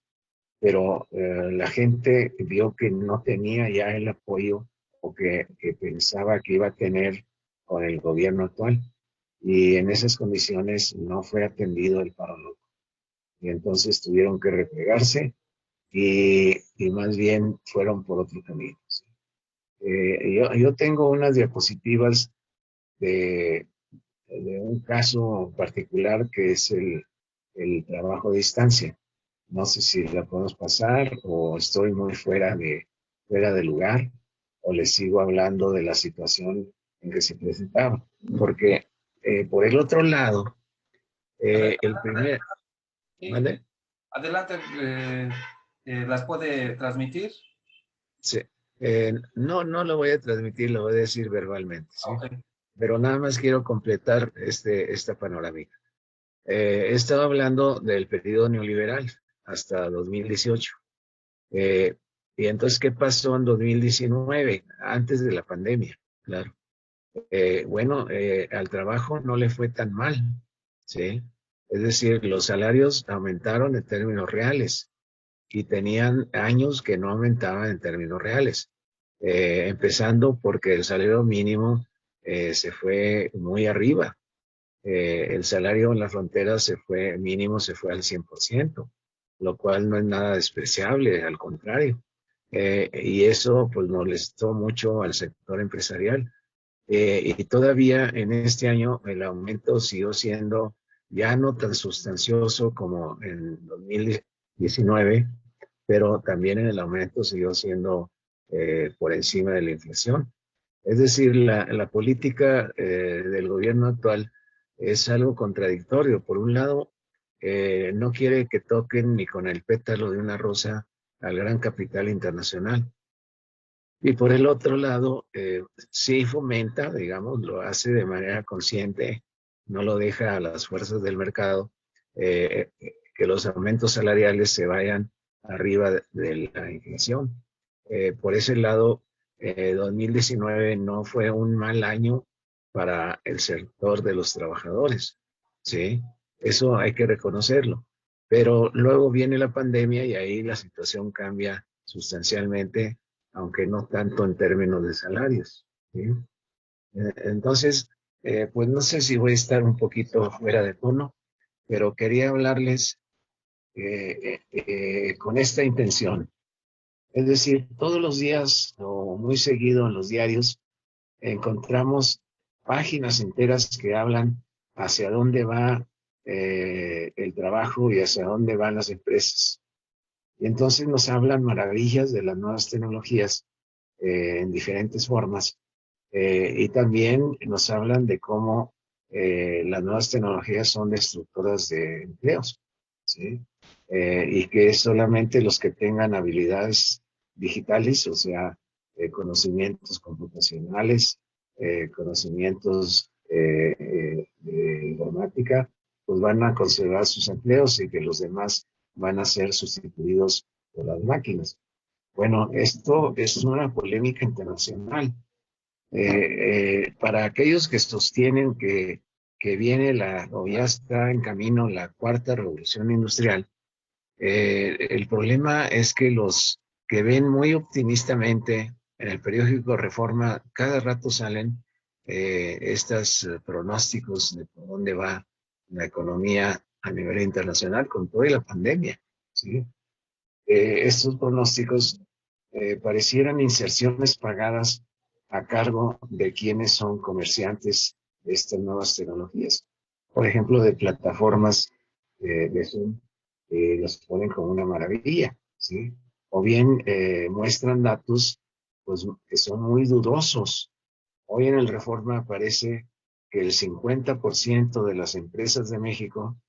Pero la gente vio que no tenía ya el apoyo o que pensaba que iba a tener con el gobierno actual. Y en esas condiciones no fue atendido el paro loco. Y entonces tuvieron que replegarse y más bien fueron por otro camino. ¿Sí? Yo tengo unas diapositivas de un caso particular que es el trabajo a distancia. No sé si la podemos pasar o estoy muy fuera de lugar o les sigo hablando de la situación en que se presentaba. Porque por el otro lado, el primer... ¿Vale? Adelante, ¿las puede transmitir? Sí. No lo voy a transmitir, lo voy a decir verbalmente, ¿sí? Okay. Pero nada más quiero completar esta panorámica. He estado hablando del periodo neoliberal hasta 2018. Y entonces, ¿qué pasó en 2019, antes de la pandemia? Claro. Bueno, al trabajo no le fue tan mal, ¿sí? Es decir, los salarios aumentaron en términos reales y tenían años que no aumentaban en términos reales. Empezando porque el salario mínimo se fue muy arriba. El salario en la frontera mínimo se fue al 100%, lo cual no es nada despreciable, al contrario. Y eso pues molestó mucho al sector empresarial. Y todavía en este año el aumento siguió siendo ya no tan sustancioso como en 2019, pero también en el aumento siguió siendo por encima de la inflación. Es decir, la política del gobierno actual es algo contradictorio. Por un lado, no quiere que toquen ni con el pétalo de una rosa al gran capital internacional. Y por el otro lado, sí fomenta, digamos, lo hace de manera consciente, no lo deja a las fuerzas del mercado, que los aumentos salariales se vayan arriba de la inflación. Por ese lado, 2019 no fue un mal año para el sector de los trabajadores, ¿sí? Eso hay que reconocerlo. Pero luego viene la pandemia y ahí la situación cambia sustancialmente, aunque no tanto en términos de salarios, ¿sí? Entonces, pues no sé si voy a estar un poquito fuera de tono, pero quería hablarles con esta intención. Es decir, todos los días o muy seguido en los diarios encontramos páginas enteras que hablan hacia dónde va el trabajo y hacia dónde van las empresas. Y entonces nos hablan maravillas de las nuevas tecnologías en diferentes formas. Y también nos hablan de cómo las nuevas tecnologías son destructoras de empleos, ¿sí? Y que solamente los que tengan habilidades digitales, o sea, conocimientos computacionales, conocimientos de informática, pues van a conservar sus empleos y que los demás van a ser sustituidos por las máquinas. Bueno, esto es una polémica internacional. Para aquellos que sostienen que viene o ya está en camino la cuarta revolución industrial, el problema es que los que ven muy optimistamente en el periódico Reforma, cada rato salen estos pronósticos de por dónde va la economía a nivel internacional con toda la pandemia, ¿sí? Estos pronósticos parecieran inserciones pagadas a cargo de quienes son comerciantes de estas nuevas tecnologías. Por ejemplo, de plataformas de Zoom, los ponen como una maravilla, ¿sí? O bien muestran datos pues, que son muy dudosos. Hoy en el Reforma aparece que el 50% de las empresas de México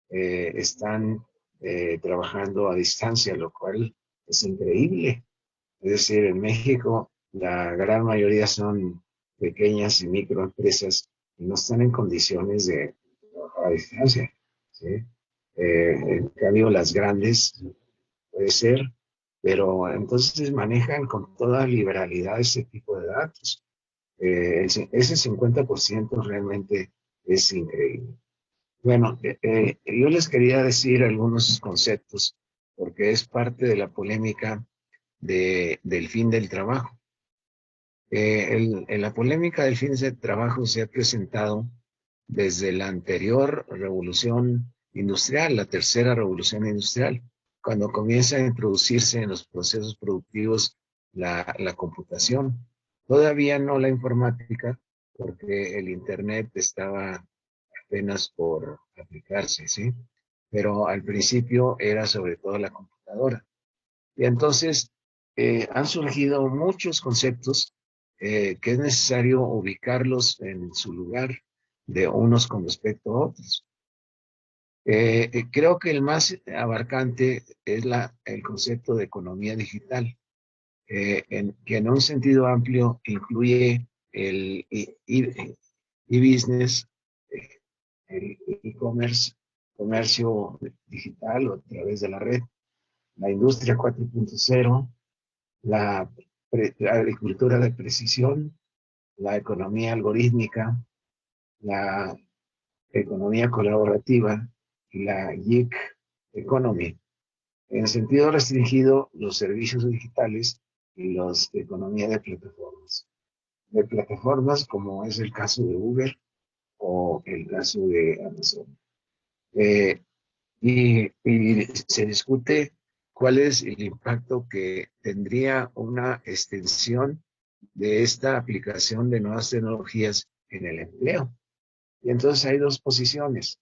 están trabajando a distancia, lo cual es increíble. Es decir, en México la gran mayoría son pequeñas y microempresas y no están en condiciones de trabajar a distancia, ¿sí? En cambio, las grandes puede ser, pero entonces manejan con toda liberalidad ese tipo de datos. Ese 50% realmente es increíble. Bueno, yo les quería decir algunos conceptos porque es parte de la polémica del fin del trabajo. En la polémica del fin del trabajo se ha presentado desde la anterior revolución industrial, la tercera revolución industrial, cuando comienza a introducirse en los procesos productivos la computación. Todavía no la informática, porque el Internet estaba apenas por aplicarse, ¿sí? Pero al principio era sobre todo la computadora. Y entonces han surgido muchos conceptos que es necesario ubicarlos en su lugar de unos con respecto a otros. Creo que el más abarcante es el concepto de economía digital, que en un sentido amplio incluye el e-business, el e-commerce, comercio digital o a través de la red, la industria 4.0, la agricultura de precisión, la economía algorítmica, la economía colaborativa y la gig economy. En sentido restringido, los servicios digitales y las economías de plataformas. De plataformas como es el caso de Uber o el caso de Amazon. Y se discute cuál es el impacto que tendría una extensión de esta aplicación de nuevas tecnologías en el empleo. Y entonces hay dos posiciones.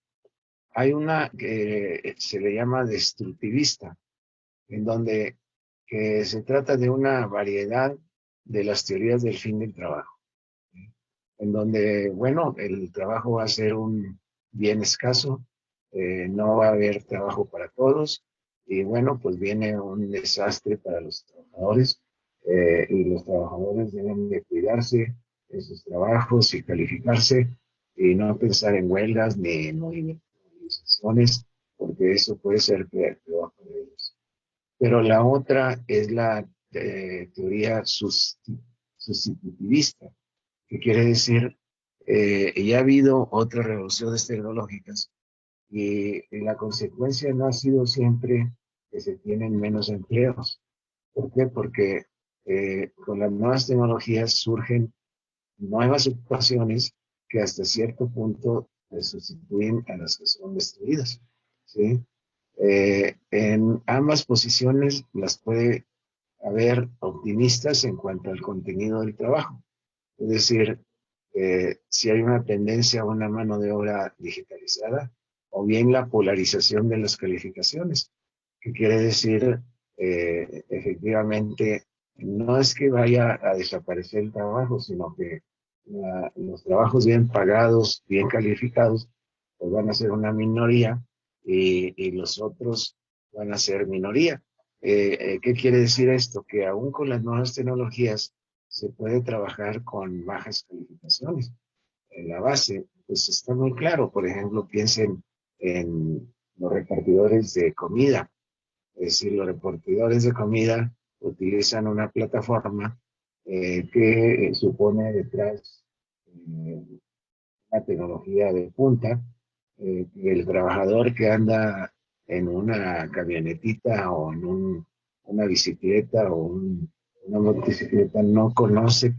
Hay una que se le llama destructivista, en donde se trata de una variedad de las teorías del fin del trabajo, en donde, bueno, el trabajo va a ser un bien escaso, no va a haber trabajo para todos, y bueno, pues viene un desastre para los trabajadores, y los trabajadores deben de cuidarse de sus trabajos y calificarse, y no pensar en huelgas ni en movilizaciones, porque eso puede ser peor para ellos. Pero la otra es la teoría sustitutivista, que quiere decir y ha habido otras revoluciones tecnológicas y la consecuencia no ha sido siempre que se tienen menos empleos. ¿Por qué? Porque con las nuevas tecnologías surgen nuevas ocupaciones que hasta cierto punto sustituyen a las que son destruidas, ¿sí? En ambas posiciones las puede haber optimistas en cuanto al contenido del trabajo. Es decir, si hay una tendencia a una mano de obra digitalizada, o bien la polarización de las calificaciones, que quiere decir, efectivamente, no es que vaya a desaparecer el trabajo, sino que los trabajos bien pagados, bien calificados, pues van a ser una minoría y los otros van a ser minoría. ¿Qué quiere decir esto? Que aún con las nuevas tecnologías se puede trabajar con bajas calificaciones. En la base, pues está muy claro. Por ejemplo, piensen en los repartidores de comida. Es decir, los repartidores de comida utilizan una plataforma que supone detrás una tecnología de punta. El trabajador que anda en una camionetita o en una bicicleta o una motocicleta no conoce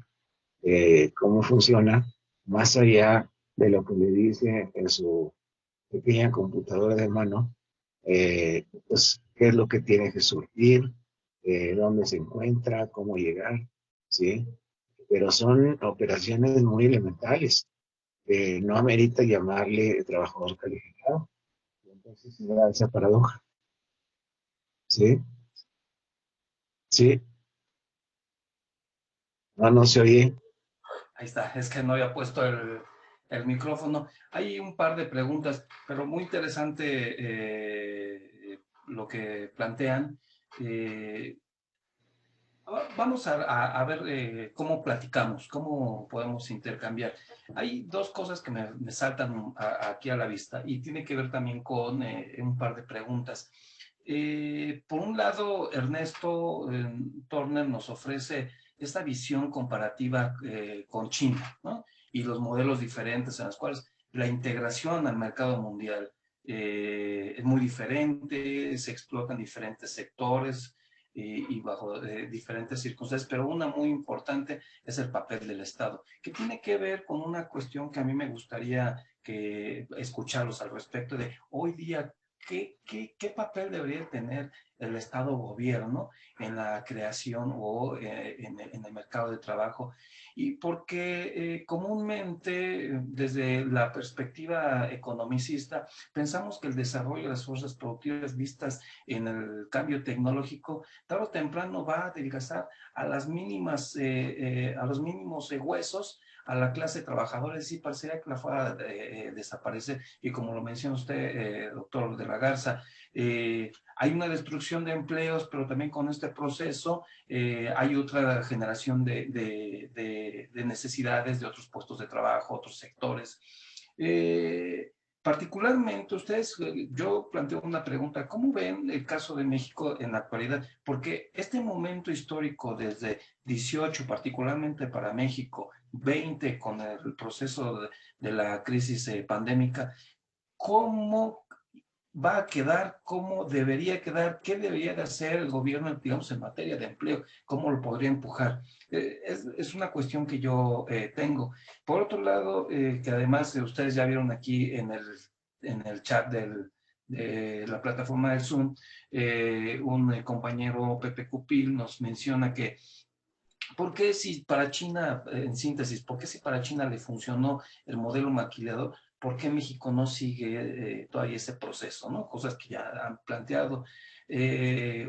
cómo funciona más allá de lo que le dice en su pequeña computadora de mano, pues qué es lo que tiene que surtir, dónde se encuentra, cómo llegar, ¿sí? Pero son operaciones muy elementales, no amerita llamarle trabajador calificado. Entonces se da esa paradoja, ¿sí? Sí, no, no se oye. Ahí está, es que no había puesto el micrófono. Hay un par de preguntas, pero muy interesante lo que plantean. Eh, Vamos a ver cómo platicamos, cómo podemos intercambiar. Hay dos cosas que me saltan aquí a la vista y tiene que ver también con un par de preguntas. Por un lado, Ernesto Torner nos ofrece esta visión comparativa con China, ¿no? Y los modelos diferentes en los cuales la integración al mercado mundial es muy diferente, se explotan diferentes sectores, y bajo diferentes circunstancias, pero una muy importante es el papel del Estado, que tiene que ver con una cuestión que a mí me gustaría escucharlos al respecto de hoy día. ¿Qué papel debería tener el Estado-gobierno en la creación o en el mercado de trabajo? Y porque comúnmente, desde la perspectiva economicista, pensamos que el desarrollo de las fuerzas productivas vistas en el cambio tecnológico tarde o temprano va a adelgazar a las mínimas, a los mínimos huesos a la clase trabajadora, es decir, parecería que la fuera a desaparecer. Y como lo menciona usted, doctor de la Garza, hay una destrucción de empleos, pero también con este proceso hay otra generación de necesidades de otros puestos de trabajo, otros sectores. Particularmente ustedes, yo planteo una pregunta, ¿cómo ven el caso de México en la actualidad? Porque este momento histórico desde 18, particularmente para México, 20 con el proceso de la crisis pandémica, ¿cómo va a quedar? ¿Cómo debería quedar? ¿Qué debería de hacer el gobierno, digamos, en materia de empleo? ¿Cómo lo podría empujar? Es una cuestión que yo tengo. Por otro lado, que además ustedes ya vieron aquí en el chat de la plataforma del Zoom, un compañero Pepe Cupil nos menciona que ¿por qué si para China, en síntesis, por qué si para China le funcionó el modelo maquilador, por qué México no sigue todavía ese proceso, ¿no? Cosas que ya han planteado.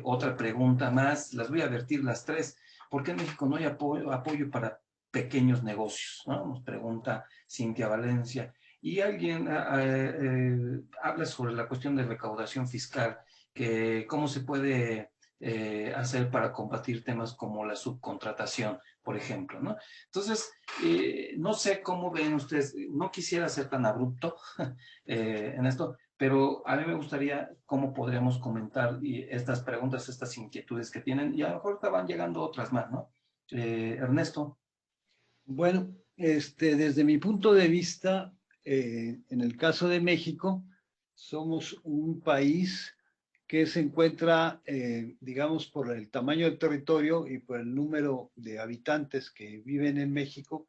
Otra pregunta más, las voy a vertir las tres. ¿Por qué en México no hay apoyo para pequeños negocios? ¿No? Nos pregunta Cintia Valencia. Y alguien habla sobre la cuestión de recaudación fiscal, que cómo se puede hacer para combatir temas como la subcontratación, por ejemplo, ¿no? Entonces, no sé cómo ven ustedes, no quisiera ser tan abrupto en esto, pero a mí me gustaría cómo podríamos comentar estas preguntas, estas inquietudes que tienen, y a lo mejor van llegando otras más, ¿no? Ernesto. Bueno, desde mi punto de vista, en el caso de México, somos un país que se encuentra, digamos, por el tamaño del territorio y por el número de habitantes que viven en México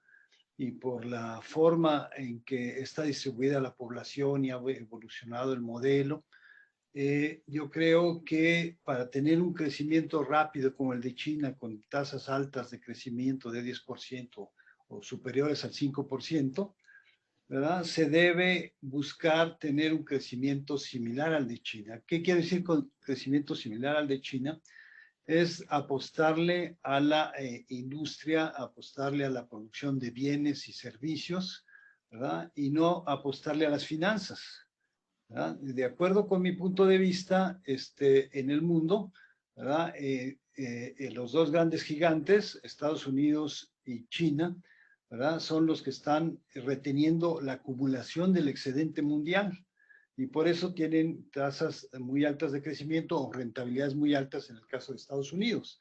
y por la forma en que está distribuida la población y ha evolucionado el modelo. Yo creo que para tener un crecimiento rápido como el de China, con tasas altas de crecimiento de 10% o superiores al 5%, ¿verdad? Se debe buscar tener un crecimiento similar al de China. ¿Qué quiere decir con crecimiento similar al de China? Es apostarle a la industria, apostarle a la producción de bienes y servicios, ¿verdad? Y no apostarle a las finanzas, ¿verdad? De acuerdo con mi punto de vista, en el mundo, ¿verdad? Los dos grandes gigantes, Estados Unidos y China, ¿verdad? Son los que están reteniendo la acumulación del excedente mundial y por eso tienen tasas muy altas de crecimiento o rentabilidades muy altas en el caso de Estados Unidos.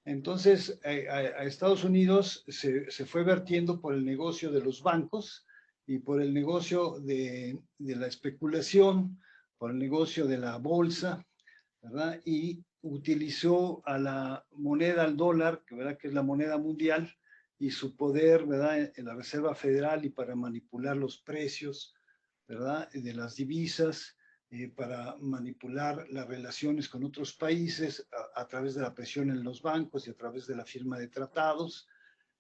Entonces, a Estados Unidos se fue vertiendo por el negocio de los bancos y por el negocio de la especulación, por el negocio de la bolsa, ¿verdad? Y utilizó a la moneda, al dólar, ¿verdad? Que es la moneda mundial, y su poder, ¿verdad? En la Reserva Federal y para manipular los precios, ¿verdad? De las divisas, para manipular las relaciones con otros países a través de la presión en los bancos y a través de la firma de tratados,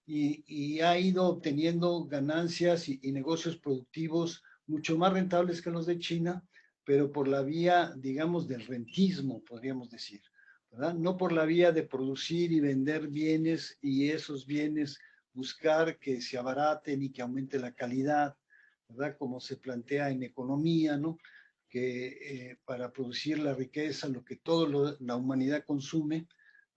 y ha ido obteniendo ganancias y negocios productivos mucho más rentables que los de China, pero por la vía, digamos, del rentismo, podríamos decir, ¿verdad? No por la vía de producir y vender bienes y esos bienes buscar que se abaraten y que aumente la calidad, ¿verdad? Como se plantea en economía, ¿no? Que para producir la riqueza, lo que toda la humanidad consume,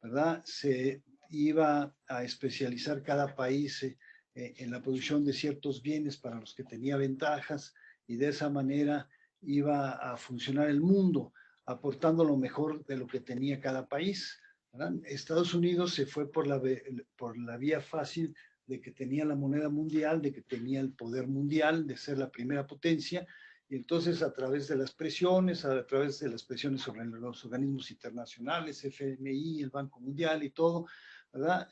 ¿verdad? Se iba a especializar cada país en la producción de ciertos bienes para los que tenía ventajas y de esa manera iba a funcionar el mundo, aportando lo mejor de lo que tenía cada país, ¿verdad? Estados Unidos se fue por la vía fácil de que tenía la moneda mundial, de que tenía el poder mundial, de ser la primera potencia, y entonces a través de las presiones, sobre los organismos internacionales, FMI, el Banco Mundial y todo, ¿verdad?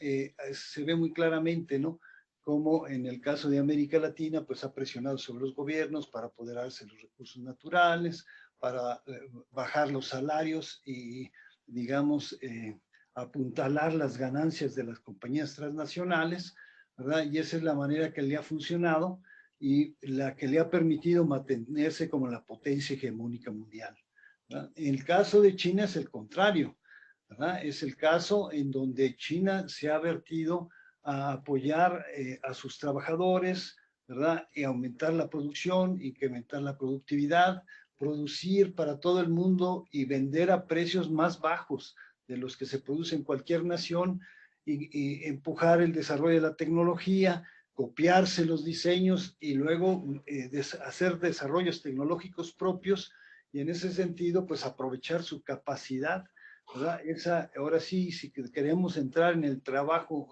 Se ve muy claramente, ¿no? Como en el caso de América Latina, pues ha presionado sobre los gobiernos para apoderarse de los recursos naturales, para bajar los salarios y, digamos, apuntalar las ganancias de las compañías transnacionales, ¿verdad? Y esa es la manera que le ha funcionado y la que le ha permitido mantenerse como la potencia hegemónica mundial, ¿verdad? En el caso de China es el contrario, ¿verdad? Es el caso en donde China se ha vertido a apoyar a sus trabajadores, ¿verdad? Y aumentar la producción, incrementar la productividad, producir para todo el mundo y vender a precios más bajos de los que se produce en cualquier nación y empujar el desarrollo de la tecnología, copiarse los diseños y luego hacer desarrollos tecnológicos propios y en ese sentido pues aprovechar su capacidad, ¿verdad? Ahora sí, si queremos entrar en el trabajo,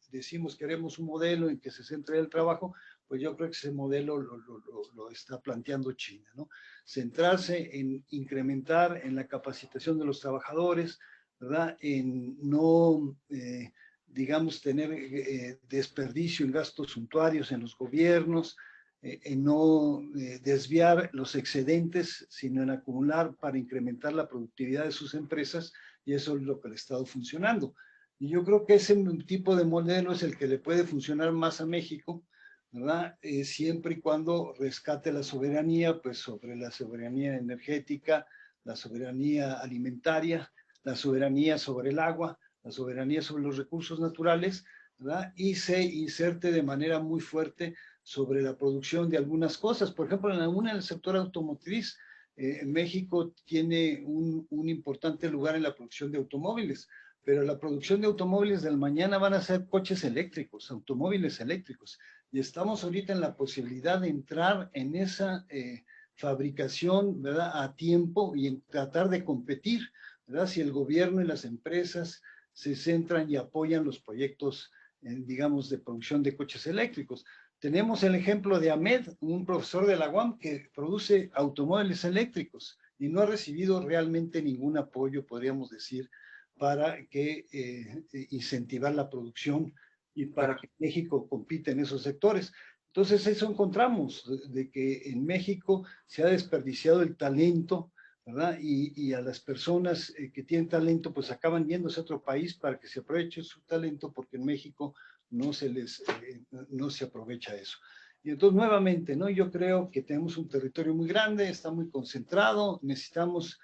decimos queremos un modelo en que se centre el trabajo, pues yo creo que ese modelo lo está planteando China, ¿no? Centrarse en incrementar en la capacitación de los trabajadores, ¿verdad? En no, digamos, tener desperdicio en gastos suntuarios en los gobiernos, en no desviar los excedentes, sino en acumular para incrementar la productividad de sus empresas, y eso es lo que le ha estado funcionando. Y yo creo que ese tipo de modelo es el que le puede funcionar más a México, ¿verdad? Siempre y cuando rescate la soberanía, pues sobre la soberanía energética, la soberanía alimentaria, la soberanía sobre el agua, la soberanía sobre los recursos naturales, ¿verdad? Y se inserte de manera muy fuerte sobre la producción de algunas cosas. Por ejemplo, en el sector automotriz, México tiene un importante lugar en la producción de automóviles, pero la producción de automóviles del mañana van a ser coches eléctricos, automóviles eléctricos, y estamos ahorita en la posibilidad de entrar en esa fabricación, ¿verdad? A tiempo y en tratar de competir, ¿verdad? Si el gobierno y las empresas se centran y apoyan los proyectos digamos, de producción de coches eléctricos. Tenemos el ejemplo de Ahmed, un profesor de la UAM que produce automóviles eléctricos y no ha recibido realmente ningún apoyo, podríamos decir, para incentivar la producción y para que México compita en esos sectores. Entonces eso encontramos, de que en México se ha desperdiciado el talento, ¿verdad? Y a las personas que tienen talento, pues acaban yéndose a otro país para que se aproveche su talento, porque en México no se aprovecha eso. Y entonces, nuevamente, ¿no? Yo creo que tenemos un territorio muy grande, está muy concentrado, necesitamos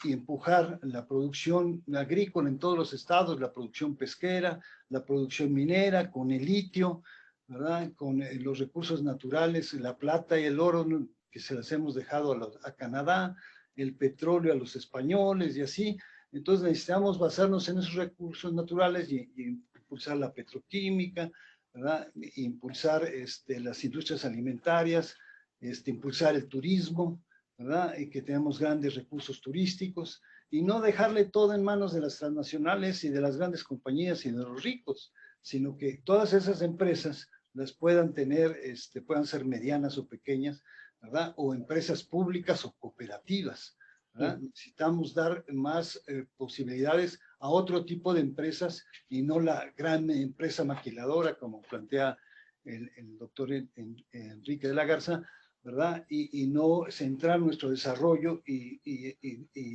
empujar la producción agrícola en todos los estados, la producción pesquera, la producción minera, con el litio, ¿verdad? Con los recursos naturales, la plata y el oro, que se las hemos dejado a Canadá, el petróleo a los españoles y así. Entonces necesitamos basarnos en esos recursos naturales y impulsar la petroquímica, ¿verdad? Impulsar las industrias alimentarias, impulsar el turismo, ¿verdad? Y que tenemos grandes recursos turísticos y no dejarle todo en manos de las transnacionales y de las grandes compañías y de los ricos, sino que todas esas empresas las puedan tener, puedan ser medianas o pequeñas, ¿verdad? O empresas públicas o cooperativas, ¿verdad? Sí. Necesitamos dar más posibilidades a otro tipo de empresas y no la gran empresa maquiladora, como plantea el doctor Enrique de la Garza, ¿verdad? Y no centrar nuestro desarrollo y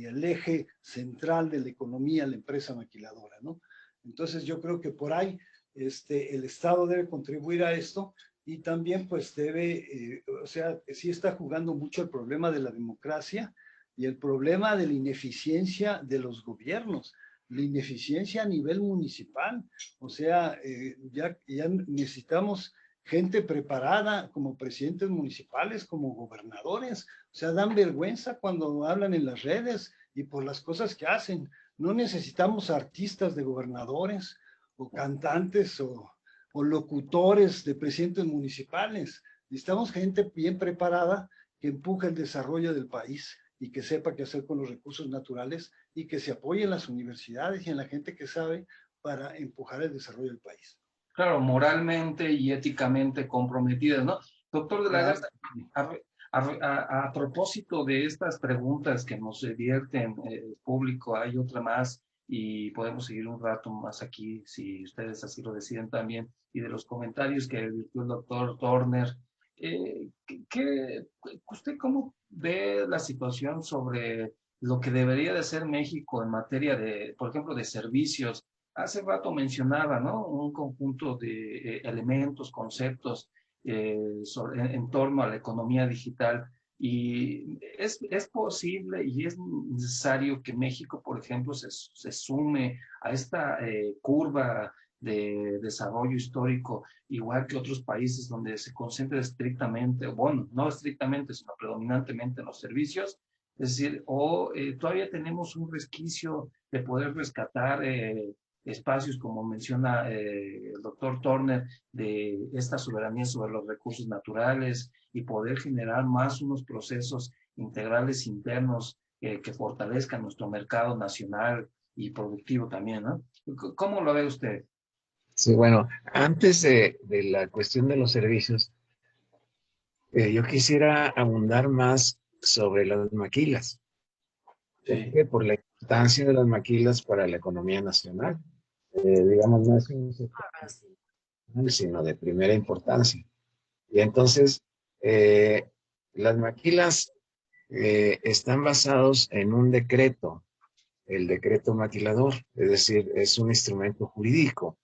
el eje central de la economía, la empresa maquiladora, ¿no? Entonces yo creo que por ahí el Estado debe contribuir a esto y también pues debe, o sea, sí está jugando mucho el problema de la democracia y el problema de la ineficiencia de los gobiernos, la ineficiencia a nivel municipal, o sea, ya necesitamos gente preparada como presidentes municipales, como gobernadores, o sea, dan vergüenza cuando hablan en las redes y por las cosas que hacen. No necesitamos artistas de gobernadores o cantantes o locutores de presidentes municipales. Necesitamos gente bien preparada que empuje el desarrollo del país y que sepa qué hacer con los recursos naturales y que se apoye en las universidades y en la gente que sabe para empujar el desarrollo del país. Claro, moralmente y éticamente comprometidas, ¿no? Doctor de la Garza, a propósito de estas preguntas que nos divierten el público, hay otra más y podemos seguir un rato más aquí si ustedes así lo deciden también, y de los comentarios que virtió el doctor Turner. ¿Usted cómo ve la situación sobre lo que debería de ser México en materia de, por ejemplo, de servicios? Hace rato mencionaba, ¿no? Un conjunto de elementos, conceptos en torno a la economía digital. Y es posible y es necesario que México, por ejemplo, se sume a esta curva de desarrollo histórico, igual que otros países donde se concentra estrictamente, bueno, no estrictamente, sino predominantemente en los servicios. Es decir, todavía tenemos un resquicio de poder rescatar espacios, como menciona el doctor Turner, de esta soberanía sobre los recursos naturales y poder generar más unos procesos integrales internos que fortalezcan nuestro mercado nacional y productivo también, ¿no? ¿Cómo lo ve usted? Sí, bueno, antes de la cuestión de los servicios, yo quisiera abundar más sobre las maquilas. ¿Por qué? Por la importancia de las maquilas para la economía nacional. Digamos, no es un sector, sino de primera importancia. Y entonces, las maquilas están basados en un decreto, el decreto maquilador, es decir, es un instrumento jurídico,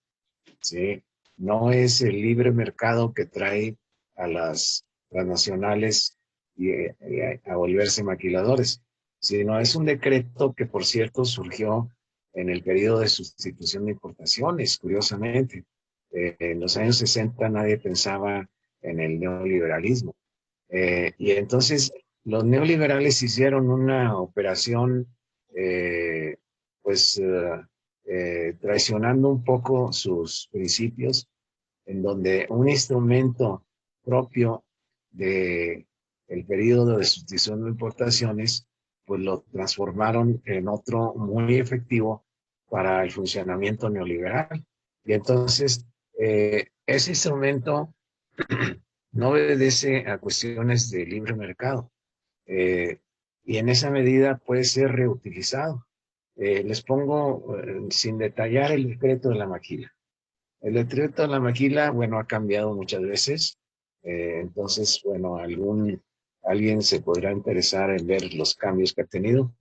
¿sí? No es el libre mercado que trae a las transnacionales a volverse maquiladores, sino es un decreto que, por cierto, surgió en el periodo de sustitución de importaciones, curiosamente. En los años 60 nadie pensaba en el neoliberalismo. Y entonces los neoliberales hicieron una operación, traicionando un poco sus principios, en donde un instrumento propio del periodo de sustitución de importaciones, pues lo transformaron en otro muy efectivo para el funcionamiento neoliberal. Y entonces, ese instrumento no obedece a cuestiones de libre mercado. Y en esa medida puede ser reutilizado. Les pongo, sin detallar, el decreto de la maquila. El decreto de la maquila, bueno, ha cambiado muchas veces. Entonces, bueno, alguien se podrá interesar en ver los cambios que ha tenido.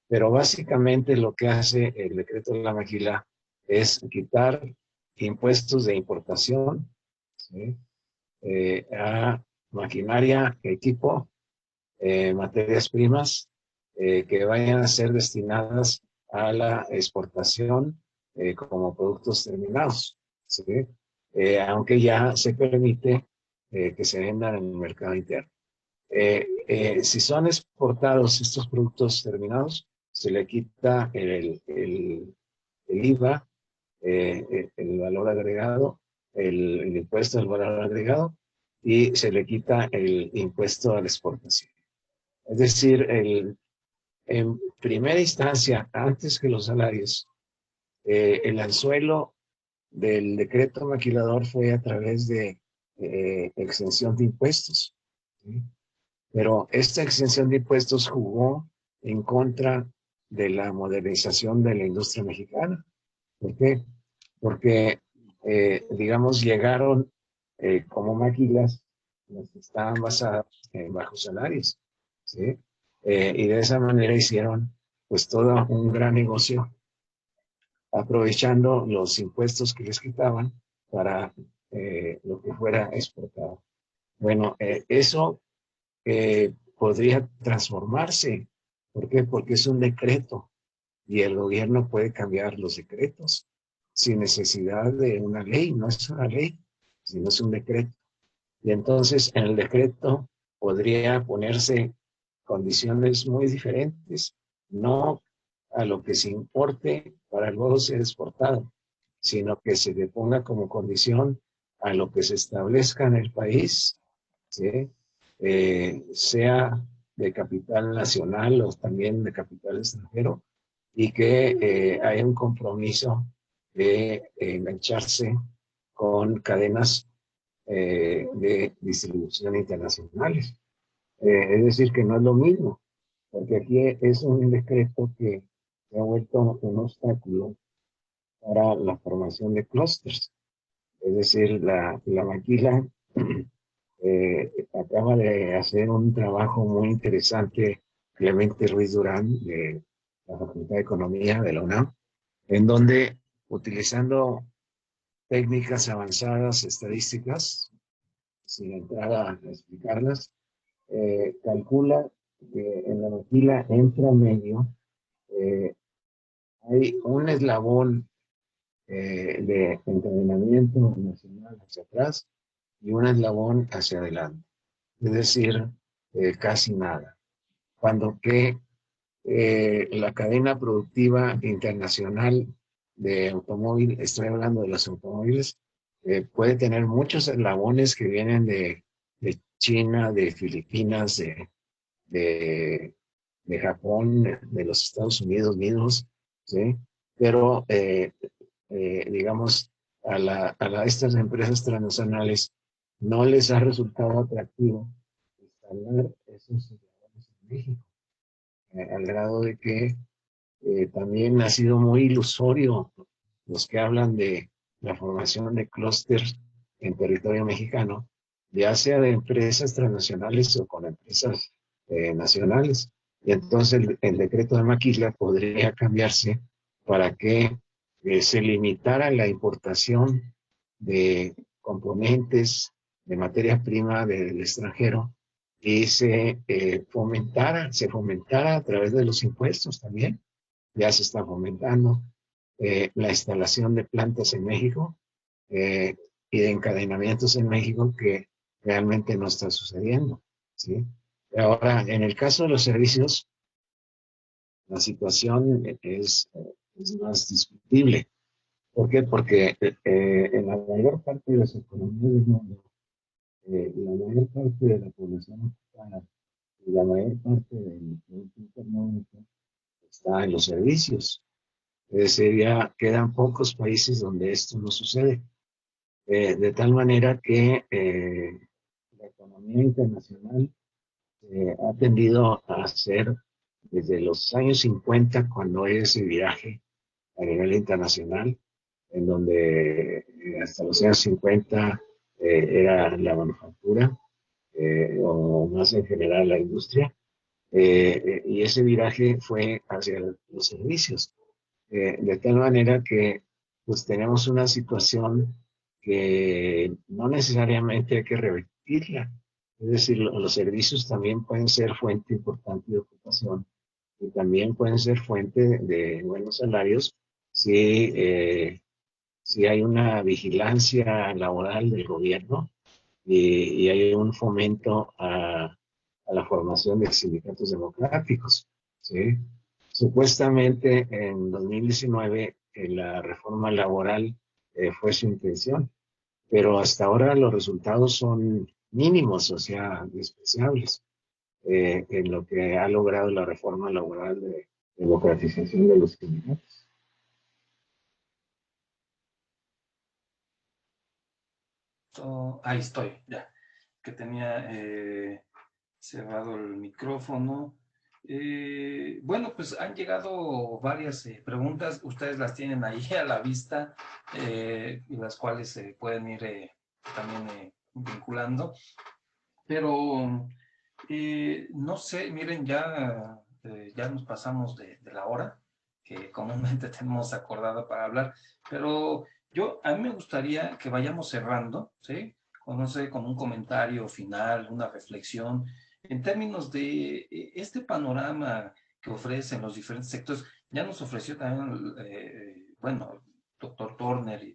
Pero básicamente lo que hace el decreto de la maquila es quitar impuestos de importación, ¿sí? A maquinaria, equipo, materias primas que vayan a ser destinadas a la exportación como productos terminados, ¿sí? Aunque ya se permite que se vendan en el mercado interno. Si son exportados estos productos terminados, se le quita el IVA, el valor agregado, el impuesto al valor agregado, y se le quita el impuesto a la exportación. Es decir, en primera instancia, antes que los salarios, el anzuelo del decreto maquilador fue a través de exención de impuestos, ¿sí? Pero esta exención de impuestos jugó en contra de la modernización de la industria mexicana. ¿Por qué? Porque, digamos, llegaron como maquilas las que estaban basadas en bajos salarios, ¿sí? Y de esa manera hicieron pues todo un gran negocio, aprovechando los impuestos que les quitaban para lo que fuera exportado. Bueno, eso podría transformarse. ¿Por qué? Porque es un decreto y el gobierno puede cambiar los decretos sin necesidad de una ley. No es una ley, sino es un decreto. Y entonces en el decreto podría ponerse condiciones muy diferentes, no a lo que se importe para luego ser exportado, sino que se le ponga como condición a lo que se establezca en el país, ¿sí? Sea de capital nacional o también de capital extranjero, y que haya un compromiso de engancharse con cadenas de distribución internacionales. Es decir, que no es lo mismo, porque aquí es un decreto que se ha vuelto un obstáculo para la formación de clústeres. Es decir, la maquila acaba de hacer un trabajo muy interesante, Clemente Ruiz Durán, de la Facultad de Economía de la UNAM, en donde, utilizando técnicas avanzadas estadísticas, sin entrar a explicarlas, calcula que en la maquila en promedio hay un eslabón de encadenamiento nacional hacia atrás y un eslabón hacia adelante. Es decir, casi nada. Cuando que la cadena productiva internacional de automóvil, estoy hablando de los automóviles, puede tener muchos eslabones que vienen de China, de Filipinas, de, de Japón, de los Estados Unidos mismos, ¿sí? Pero, digamos, estas empresas transnacionales no les ha resultado atractivo instalar esos eslabones en México, al grado de que también ha sido muy ilusorio los que hablan de la formación de clústeres en territorio mexicano, ya sea de empresas transnacionales o con empresas nacionales. Y entonces el decreto de Maquila podría cambiarse para que se limitara la importación de componentes de materia prima del extranjero y se fomentara a través de los impuestos también. Ya se está fomentando la instalación de plantas en México y de encadenamientos en México que realmente no está sucediendo, ¿sí? Ahora, en el caso de los servicios, la situación es más discutible. ¿Por qué? Porque en la mayor parte de las economías del mundo, la mayor parte de la población ocupada y la mayor parte del Producto Interno Bruto está en los servicios. Es decir, ya quedan pocos países donde esto no sucede. De tal manera que la economía internacional ha tendido a ser, desde los años 50, cuando hay ese viraje a nivel internacional, en donde hasta los años 50 era la manufactura, o más en general la industria, y ese viraje fue hacia los servicios, de tal manera que pues tenemos una situación que no necesariamente hay que revertirla. Es decir, los servicios también pueden ser fuente importante de ocupación y también pueden ser fuente de buenos salarios si, si hay una vigilancia laboral del gobierno y hay un fomento a la formación de sindicatos democráticos, ¿sí? Supuestamente en 2019 la reforma laboral fue su intención, pero hasta ahora los resultados son mínimos, o sea, despreciables, en lo que ha logrado la reforma laboral de democratización de los sindicatos. Ahí estoy, ya, que tenía cerrado el micrófono. Bueno, pues han llegado varias preguntas, ustedes las tienen ahí a la vista, y las cuales se pueden ir también vinculando, pero no sé, miren, ya nos pasamos de la hora que comúnmente tenemos acordada para hablar, pero a mí me gustaría que vayamos cerrando, ¿sí? No sé, con un comentario final, una reflexión, en términos de este panorama que ofrecen los diferentes sectores. Ya nos ofreció también, bueno, doctor Turner,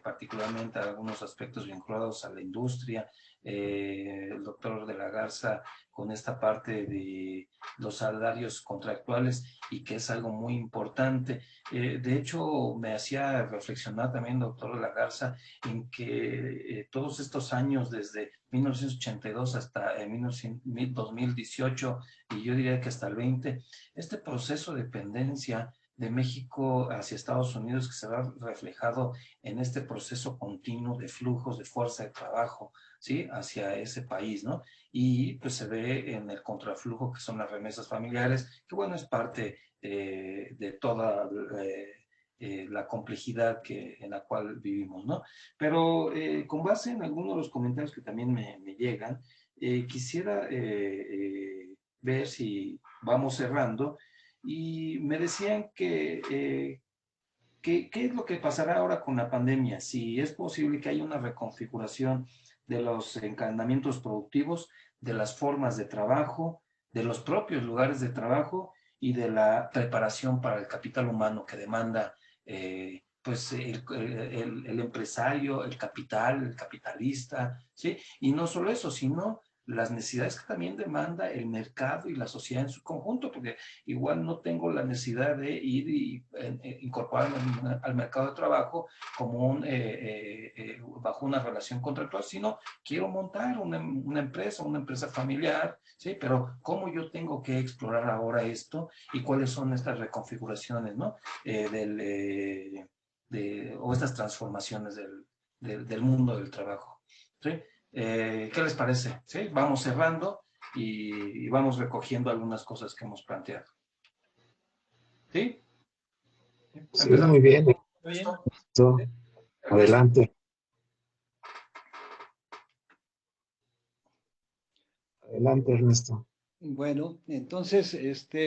particularmente algunos aspectos vinculados a la industria, el doctor de la Garza con esta parte de los salarios contractuales, y que es algo muy importante. De hecho, me hacía reflexionar también, doctor de la Garza, en que todos estos años, desde 1982 hasta 2018, y yo diría que hasta el 20, este proceso de dependencia de México hacia Estados Unidos, que se va reflejado en este proceso continuo de flujos de fuerza de trabajo, ¿sí? Hacia ese país, ¿no? Y pues se ve en el contraflujo, que son las remesas familiares, que bueno, es parte de toda la complejidad en la cual vivimos, ¿no? Pero con base en algunos de los comentarios que también me llegan, quisiera ver si vamos cerrando, y me decían que ¿qué es lo que pasará ahora con la pandemia? Si es posible que haya una reconfiguración de los encadenamientos productivos, de las formas de trabajo, de los propios lugares de trabajo y de la preparación para el capital humano que demanda pues el empresario, el capital, el capitalista, ¿sí? Y no solo eso, sino las necesidades que también demanda el mercado y la sociedad en su conjunto, porque igual no tengo la necesidad de ir y incorporarme al mercado de trabajo como bajo una relación contractual, sino quiero montar una empresa familiar, ¿sí? Pero ¿cómo yo tengo que explorar ahora esto y cuáles son estas reconfiguraciones, ¿no? O estas transformaciones del mundo del trabajo, ¿sí? ¿Qué les parece? ¿Sí? Vamos cerrando y vamos recogiendo algunas cosas que hemos planteado. ¿Sí? Sí, muy bien. Ernesto, adelante. Adelante, Ernesto. Bueno, entonces,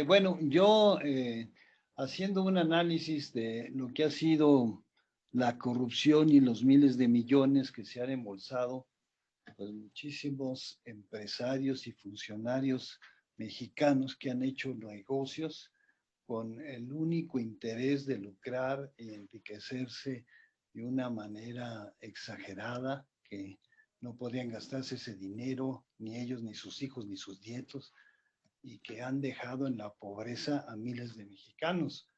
bueno, yo haciendo un análisis de lo que ha sido la corrupción y los miles de millones que se han embolsado, pues muchísimos empresarios y funcionarios mexicanos que han hecho negocios con el único interés de lucrar y enriquecerse de una manera exagerada, que no podían gastarse ese dinero, ni ellos, ni sus hijos, ni sus nietos, y que han dejado en la pobreza a miles de mexicanos.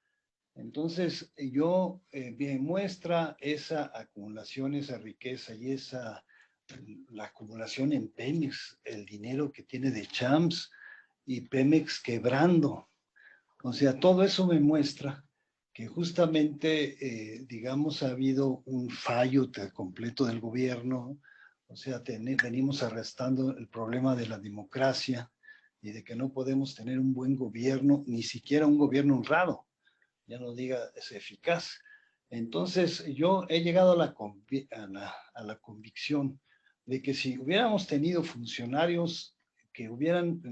Entonces, me muestra esa acumulación, esa riqueza y la acumulación en Pemex, el dinero que tiene de Champs y Pemex quebrando. O sea, todo eso me muestra que justamente, digamos, ha habido un fallo completo del gobierno. O sea, venimos arrastrando el problema de la democracia y de que no podemos tener un buen gobierno, ni siquiera un gobierno honrado, ya no diga es eficaz. Entonces, yo he llegado a la convicción de que si hubiéramos tenido funcionarios que hubieran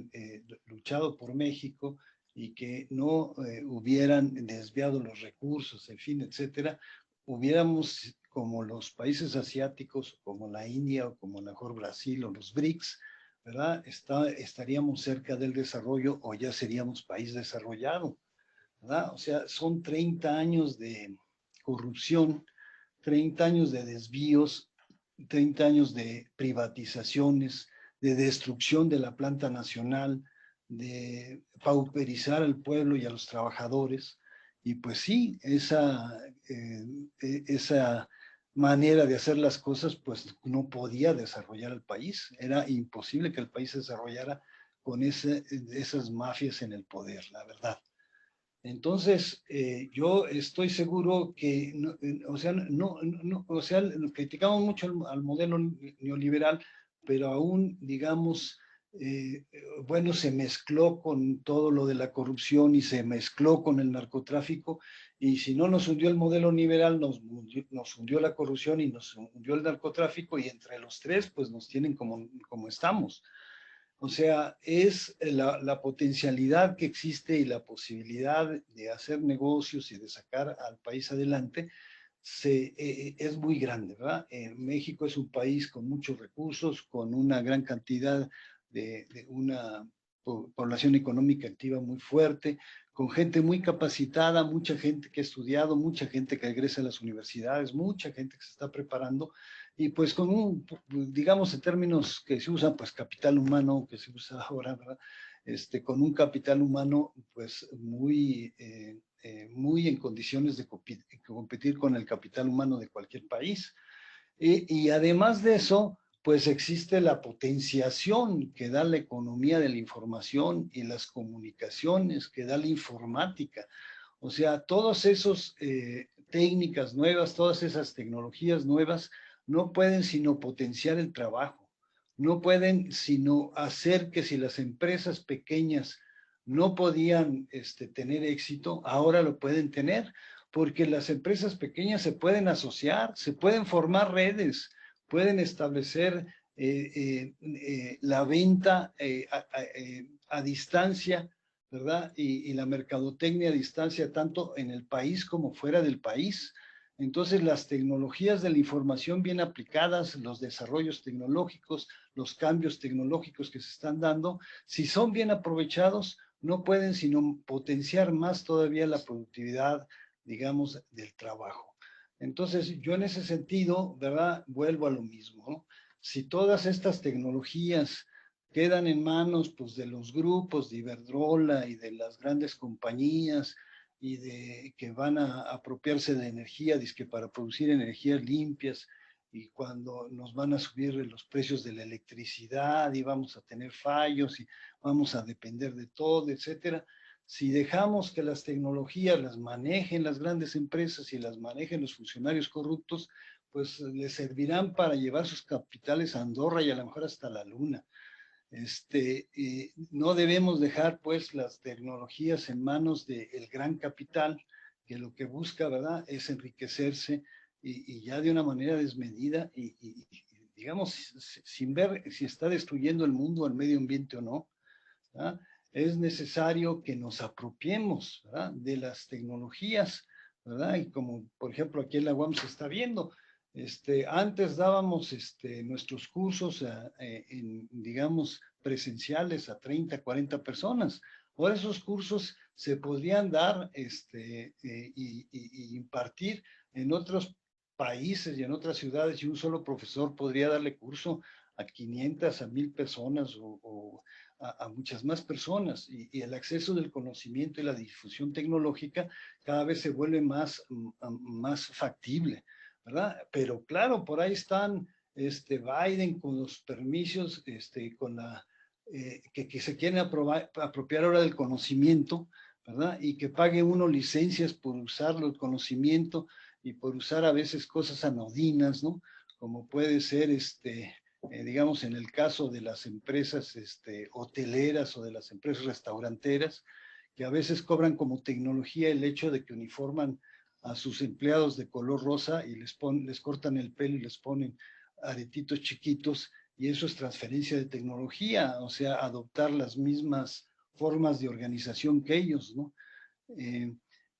luchado por México y que no hubieran desviado los recursos, en fin, etcétera, hubiéramos, como los países asiáticos, como la India, o como mejor Brasil, o los BRICS, ¿verdad? Estaríamos cerca del desarrollo o ya seríamos país desarrollado, ¿verdad? O sea, son 30 años de corrupción, 30 años de desvíos, 30 años de privatizaciones, de destrucción de la planta nacional, de pauperizar al pueblo y a los trabajadores. Y pues sí, esa manera de hacer las cosas, pues no podía desarrollar el país. Era imposible que el país se desarrollara con esas mafias en el poder, la verdad. Entonces, yo estoy seguro que, criticamos mucho al modelo neoliberal, pero aún, digamos, bueno, se mezcló con todo lo de la corrupción y se mezcló con el narcotráfico, y si no nos hundió el modelo liberal, nos hundió la corrupción y nos hundió el narcotráfico, y entre los tres, pues nos tienen como estamos. O sea, es la potencialidad que existe y la posibilidad de hacer negocios y de sacar al país adelante es muy grande, ¿verdad? México es un país con muchos recursos, con una gran cantidad de una población económica activa muy fuerte, con gente muy capacitada, mucha gente que ha estudiado, mucha gente que egresa a las universidades, mucha gente que se está preparando, y pues con digamos en términos que se usan, pues capital humano, que se usa ahora, ¿verdad? Con un capital humano pues muy en condiciones de competir con el capital humano de cualquier país. Y además de eso, pues existe la potenciación que da la economía de la información y las comunicaciones, que da la informática. O sea, todas esas técnicas nuevas, todas esas tecnologías nuevas, no pueden sino potenciar el trabajo. No pueden sino hacer que si las empresas pequeñas no podían tener éxito, ahora lo pueden tener, porque las empresas pequeñas se pueden asociar, se pueden formar redes, pueden establecer la venta a distancia, ¿verdad? Y la mercadotecnia a distancia, tanto en el país como fuera del país. Entonces, las tecnologías de la información bien aplicadas, los desarrollos tecnológicos, los cambios tecnológicos que se están dando, si son bien aprovechados, no pueden sino potenciar más todavía la productividad, digamos, del trabajo. Entonces, yo en ese sentido, ¿verdad? Vuelvo a lo mismo, ¿no? Si todas estas tecnologías quedan en manos, pues, de los grupos de Iberdrola y de las grandes compañías y de que van a apropiarse de energía, dizque para producir energías limpias, y cuando nos van a subir los precios de la electricidad y vamos a tener fallos y vamos a depender de todo, etcétera. Si dejamos que las tecnologías las manejen las grandes empresas y las manejen los funcionarios corruptos, pues les servirán para llevar sus capitales a Andorra y a lo mejor hasta la Luna. No debemos dejar pues las tecnologías en manos del gran capital, que lo que busca, ¿verdad?, es enriquecerse y ya de una manera desmedida y digamos, sin ver si está destruyendo el mundo, el medio ambiente o no, ¿verdad? Es necesario que nos apropiemos, ¿verdad?, de las tecnologías, ¿verdad? Y como por ejemplo aquí en la UAM se está viendo, antes dábamos nuestros cursos digamos, presenciales a 30, 40 personas. Ahora esos cursos se podrían dar y impartir en otros países y en otras ciudades, y un solo profesor podría darle curso a 500, a 1000 personas o a muchas más personas, y el acceso del conocimiento y la difusión tecnológica cada vez se vuelve más factible, ¿verdad? Pero claro, por ahí están Biden con los permisos, con que se quieren apropiar ahora del conocimiento, ¿verdad? Y que pague uno licencias por usarlo, el conocimiento, y por usar a veces cosas anodinas, ¿no? Como puede ser, digamos, en el caso de las empresas hoteleras o de las empresas restauranteras, que a veces cobran como tecnología el hecho de que uniforman a sus empleados de color rosa y les cortan el pelo y les ponen aretitos chiquitos, y eso es transferencia de tecnología, o sea, adoptar las mismas formas de organización que ellos, ¿no?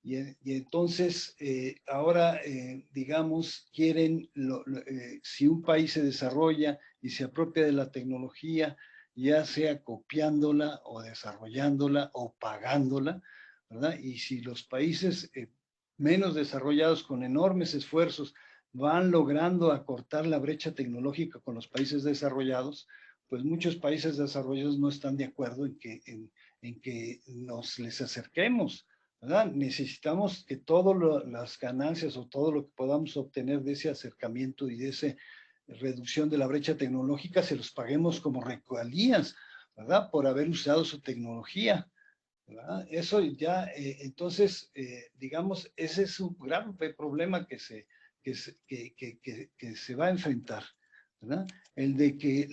Y entonces, ahora, digamos, quieren, si un país se desarrolla y se apropia de la tecnología, ya sea copiándola o desarrollándola o pagándola, ¿verdad? Y si los países menos desarrollados con enormes esfuerzos van logrando acortar la brecha tecnológica con los países desarrollados, pues muchos países desarrollados no están de acuerdo en que les acerquemos, ¿verdad? Necesitamos que todas las ganancias o todo lo que podamos obtener de ese acercamiento y de esa reducción de la brecha tecnológica se los paguemos como regalías, ¿verdad? Por haber usado su tecnología, ¿verdad? Eso ya, entonces, digamos, ese es un gran problema que se va a enfrentar, ¿verdad? El de que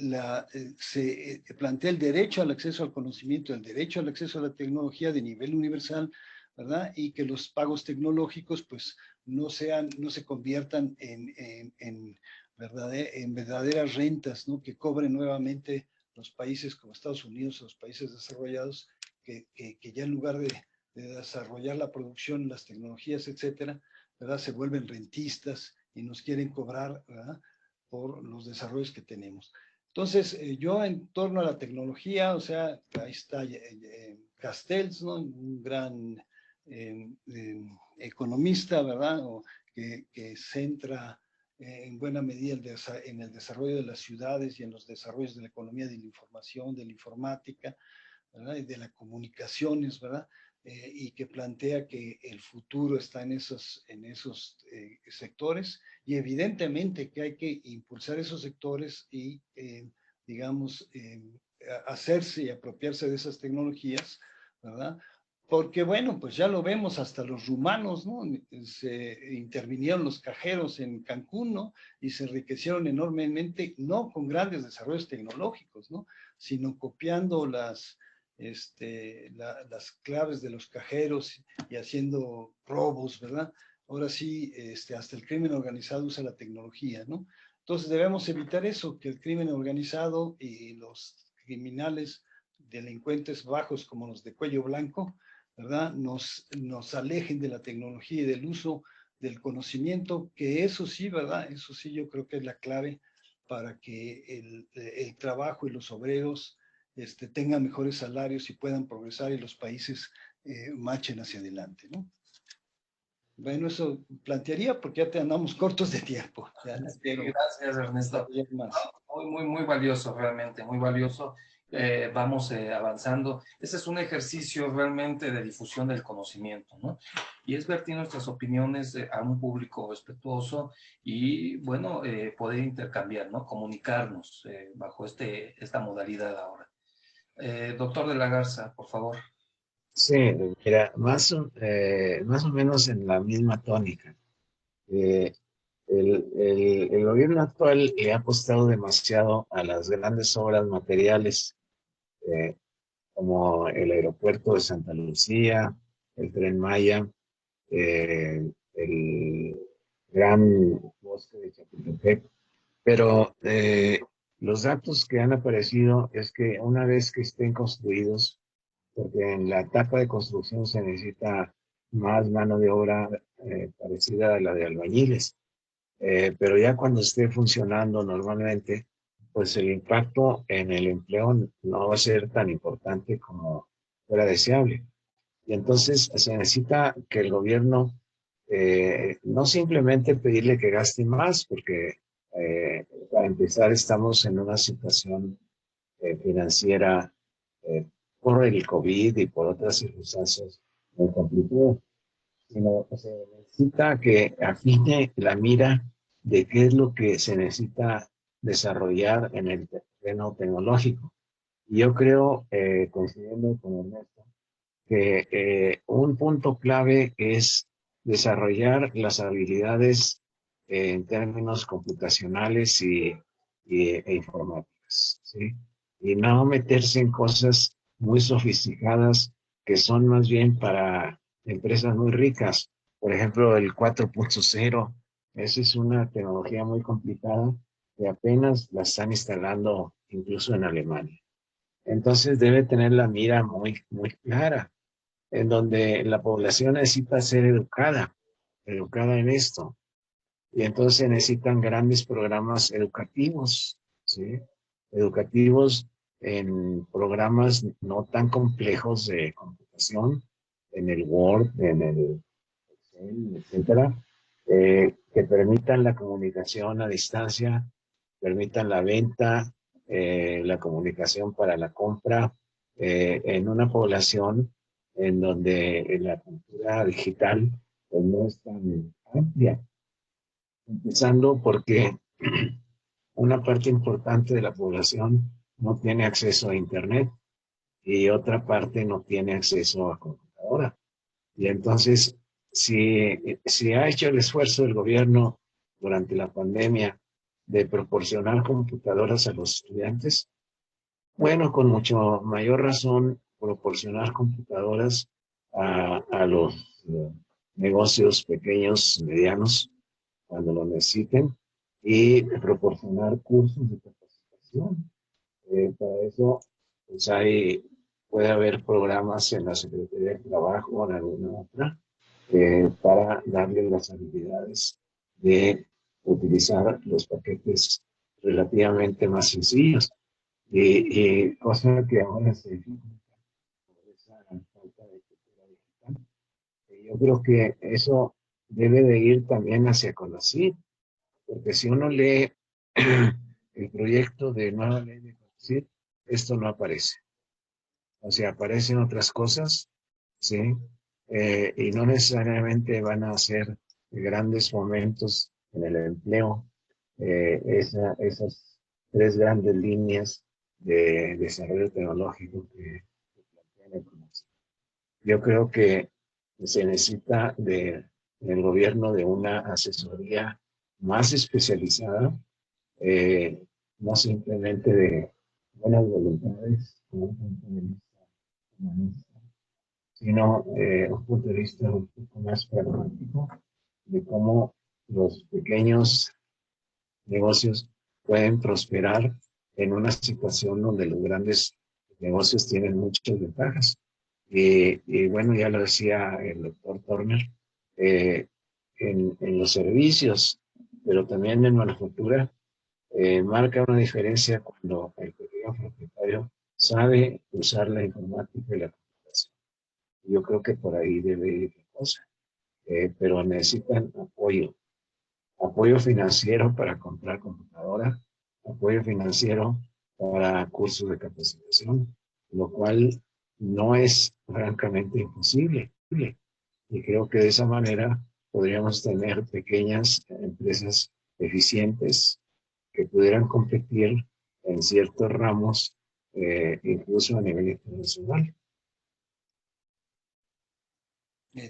se plantea el derecho al acceso al conocimiento, el derecho al acceso a la tecnología de nivel universal, ¿verdad? Y que los pagos tecnológicos, pues, no se conviertan en verdaderas rentas, ¿no? Que cobren nuevamente los países como Estados Unidos o los países desarrollados, que ya en lugar de desarrollar la producción, las tecnologías, etcétera, ¿verdad? Se vuelven rentistas y nos quieren cobrar, ¿verdad? Por los desarrollos que tenemos. Entonces, yo en torno a la tecnología, o sea, ahí está Castells, ¿no? Un gran economista, ¿verdad? Que centra en buena medida en el desarrollo de las ciudades y en los desarrollos de la economía de la información, de la informática, ¿verdad? Y de las comunicaciones, ¿verdad? Y que plantea que el futuro está en esos sectores, y evidentemente que hay que impulsar esos sectores y, digamos, hacerse y apropiarse de esas tecnologías, ¿verdad? Porque, bueno, pues ya lo vemos, hasta los rumanos, ¿no? Se intervinieron los cajeros en Cancún, ¿no? Y se enriquecieron enormemente, no con grandes desarrollos tecnológicos, ¿no? Sino copiando las claves de los cajeros y haciendo robos, ¿verdad? Ahora sí, hasta el crimen organizado usa la tecnología, ¿no? Entonces debemos evitar eso, que el crimen organizado y los criminales delincuentes bajos como los de cuello blanco, ¿verdad? Nos alejen de la tecnología y del uso del conocimiento, que eso sí, ¿verdad? Eso sí yo creo que es la clave para que el trabajo y los obreros tengan mejores salarios y puedan progresar y los países marchen hacia adelante, ¿no? Bueno, eso plantearía porque ya te andamos cortos de tiempo. Ya no quiero Gracias, Ernesto. más. Muy valioso, realmente, muy valioso. Vamos avanzando. Ese es un ejercicio realmente de difusión del conocimiento, ¿no? Y es vertir nuestras opiniones a un público respetuoso y, bueno, poder intercambiar, ¿no? Comunicarnos bajo esta modalidad ahora. Doctor de la Garza, por favor. Sí, mira, más o menos en la misma tónica. El gobierno actual le ha apostado demasiado a las grandes obras materiales, eh, como el aeropuerto de Santa Lucía, el Tren Maya, el gran bosque de Chapultepec. Pero los datos que han aparecido es que una vez que estén construidos, porque en la etapa de construcción se necesita más mano de obra parecida a la de albañiles. Pero ya cuando esté funcionando normalmente, pues el impacto en el empleo no va a ser tan importante como fuera deseable. Y entonces se necesita que el gobierno no simplemente pedirle que gaste más, porque para empezar estamos en una situación financiera eh, por el COVID y por otras circunstancias muy complicadas, sino que se necesita que afine la mira de qué es lo que se necesita desarrollar en el terreno tecnológico. Y yo creo, coincidiendo con Ernesto, que un punto clave es desarrollar las habilidades en términos computacionales e informáticas, ¿sí? Y no meterse en cosas muy sofisticadas que son más bien para empresas muy ricas. Por ejemplo, el 4.0, esa es una tecnología muy complicada que apenas la están instalando incluso en Alemania. Entonces debe tener la mira muy, muy clara, en donde la población necesita ser educada en esto. Y entonces necesitan grandes programas educativos, ¿sí? Educativos en programas no tan complejos de computación, en el Word, en el Excel, etcétera, que permitan la comunicación a distancia, permitan la venta, la comunicación para la compra, en una población en donde la cultura digital pues, no es tan amplia. Empezando porque una parte importante de la población no tiene acceso a Internet y otra parte no tiene acceso a computadora. Y entonces, si ha hecho el esfuerzo del gobierno durante la pandemia de proporcionar computadoras a los estudiantes, bueno, con mucho mayor razón, proporcionar computadoras a los negocios pequeños, medianos, cuando lo necesiten, y proporcionar cursos de capacitación. Para eso, pues puede haber programas en la Secretaría de Trabajo o en alguna otra, para darle las habilidades de utilizar los paquetes relativamente más sencillos. Y cosa que ahora se dificulta por esa falta de cultura digital. Yo creo que eso debe de ir también hacia CONACYT, porque si uno lee el proyecto de nueva ley de CONACYT, esto no aparece. O sea, aparecen otras cosas, ¿sí? Y no necesariamente van a ser grandes momentos en el empleo, esas tres grandes líneas de desarrollo tecnológico que plantean el CONACYT. Yo creo que se necesita del gobierno de una asesoría más especializada, no simplemente de buenas voluntades, con un punto de vista humanista, sino un punto de vista un poco más pragmático de cómo los pequeños negocios pueden prosperar en una situación donde los grandes negocios tienen muchas ventajas. Y bueno, ya lo decía el doctor Turner, en los servicios, pero también en manufactura, marca una diferencia cuando el pequeño propietario sabe usar la informática y la computación. Yo creo que por ahí debe ir la cosa, pero necesitan apoyo financiero para comprar computadora, apoyo financiero para cursos de capacitación, lo cual no es francamente imposible. Y creo que de esa manera podríamos tener pequeñas empresas eficientes que pudieran competir en ciertos ramos, incluso a nivel internacional.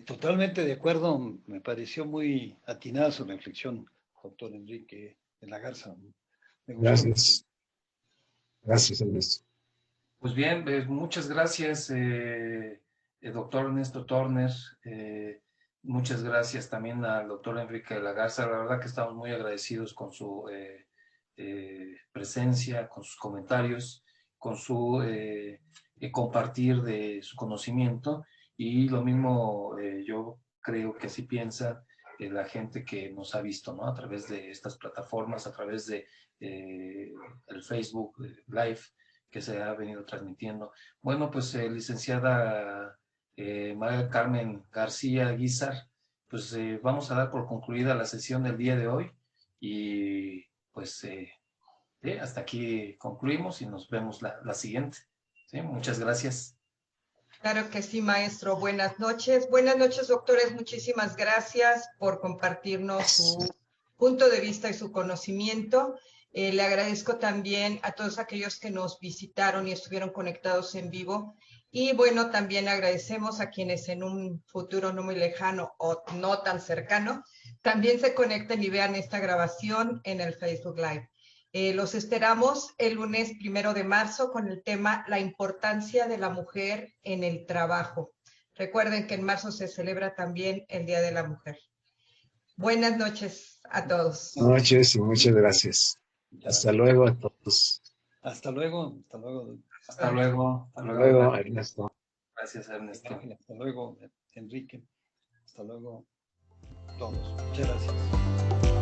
Totalmente de acuerdo, me pareció muy atinada su reflexión, doctor Enrique de la Garza. Me gustó. Gracias. Gracias, Ernesto. Pues bien, muchas gracias, doctor Ernesto Turner. Muchas gracias también al doctor Enrique de la Garza. La verdad que estamos muy agradecidos con su presencia, con sus comentarios, con su compartir de su conocimiento. Y lo mismo yo creo que así piensa la gente que nos ha visto, ¿no? A través de estas plataformas, a través de el Facebook Live que se ha venido transmitiendo. Bueno, pues licenciada María Carmen García Guízar, pues vamos a dar por concluida la sesión del día de hoy y pues hasta aquí concluimos y nos vemos la siguiente. ¿Sí? Muchas gracias. Claro que sí, maestro. Buenas noches. Buenas noches, doctores. Muchísimas gracias por compartirnos su punto de vista y su conocimiento. Le agradezco también a todos aquellos que nos visitaron y estuvieron conectados en vivo. Y bueno, también agradecemos a quienes en un futuro no muy lejano o no tan cercano también se conecten y vean esta grabación en el Facebook Live. Los esperamos el lunes 1 de marzo con el tema La importancia de la mujer en el trabajo. Recuerden que en marzo se celebra también el Día de la Mujer. Buenas noches a todos. Buenas noches y muchas gracias. Hasta luego a todos. Hasta luego, hasta luego. Hasta luego. Hasta luego, Ernesto. Gracias, Ernesto. Hasta luego, Enrique. Hasta luego, todos. Muchas gracias.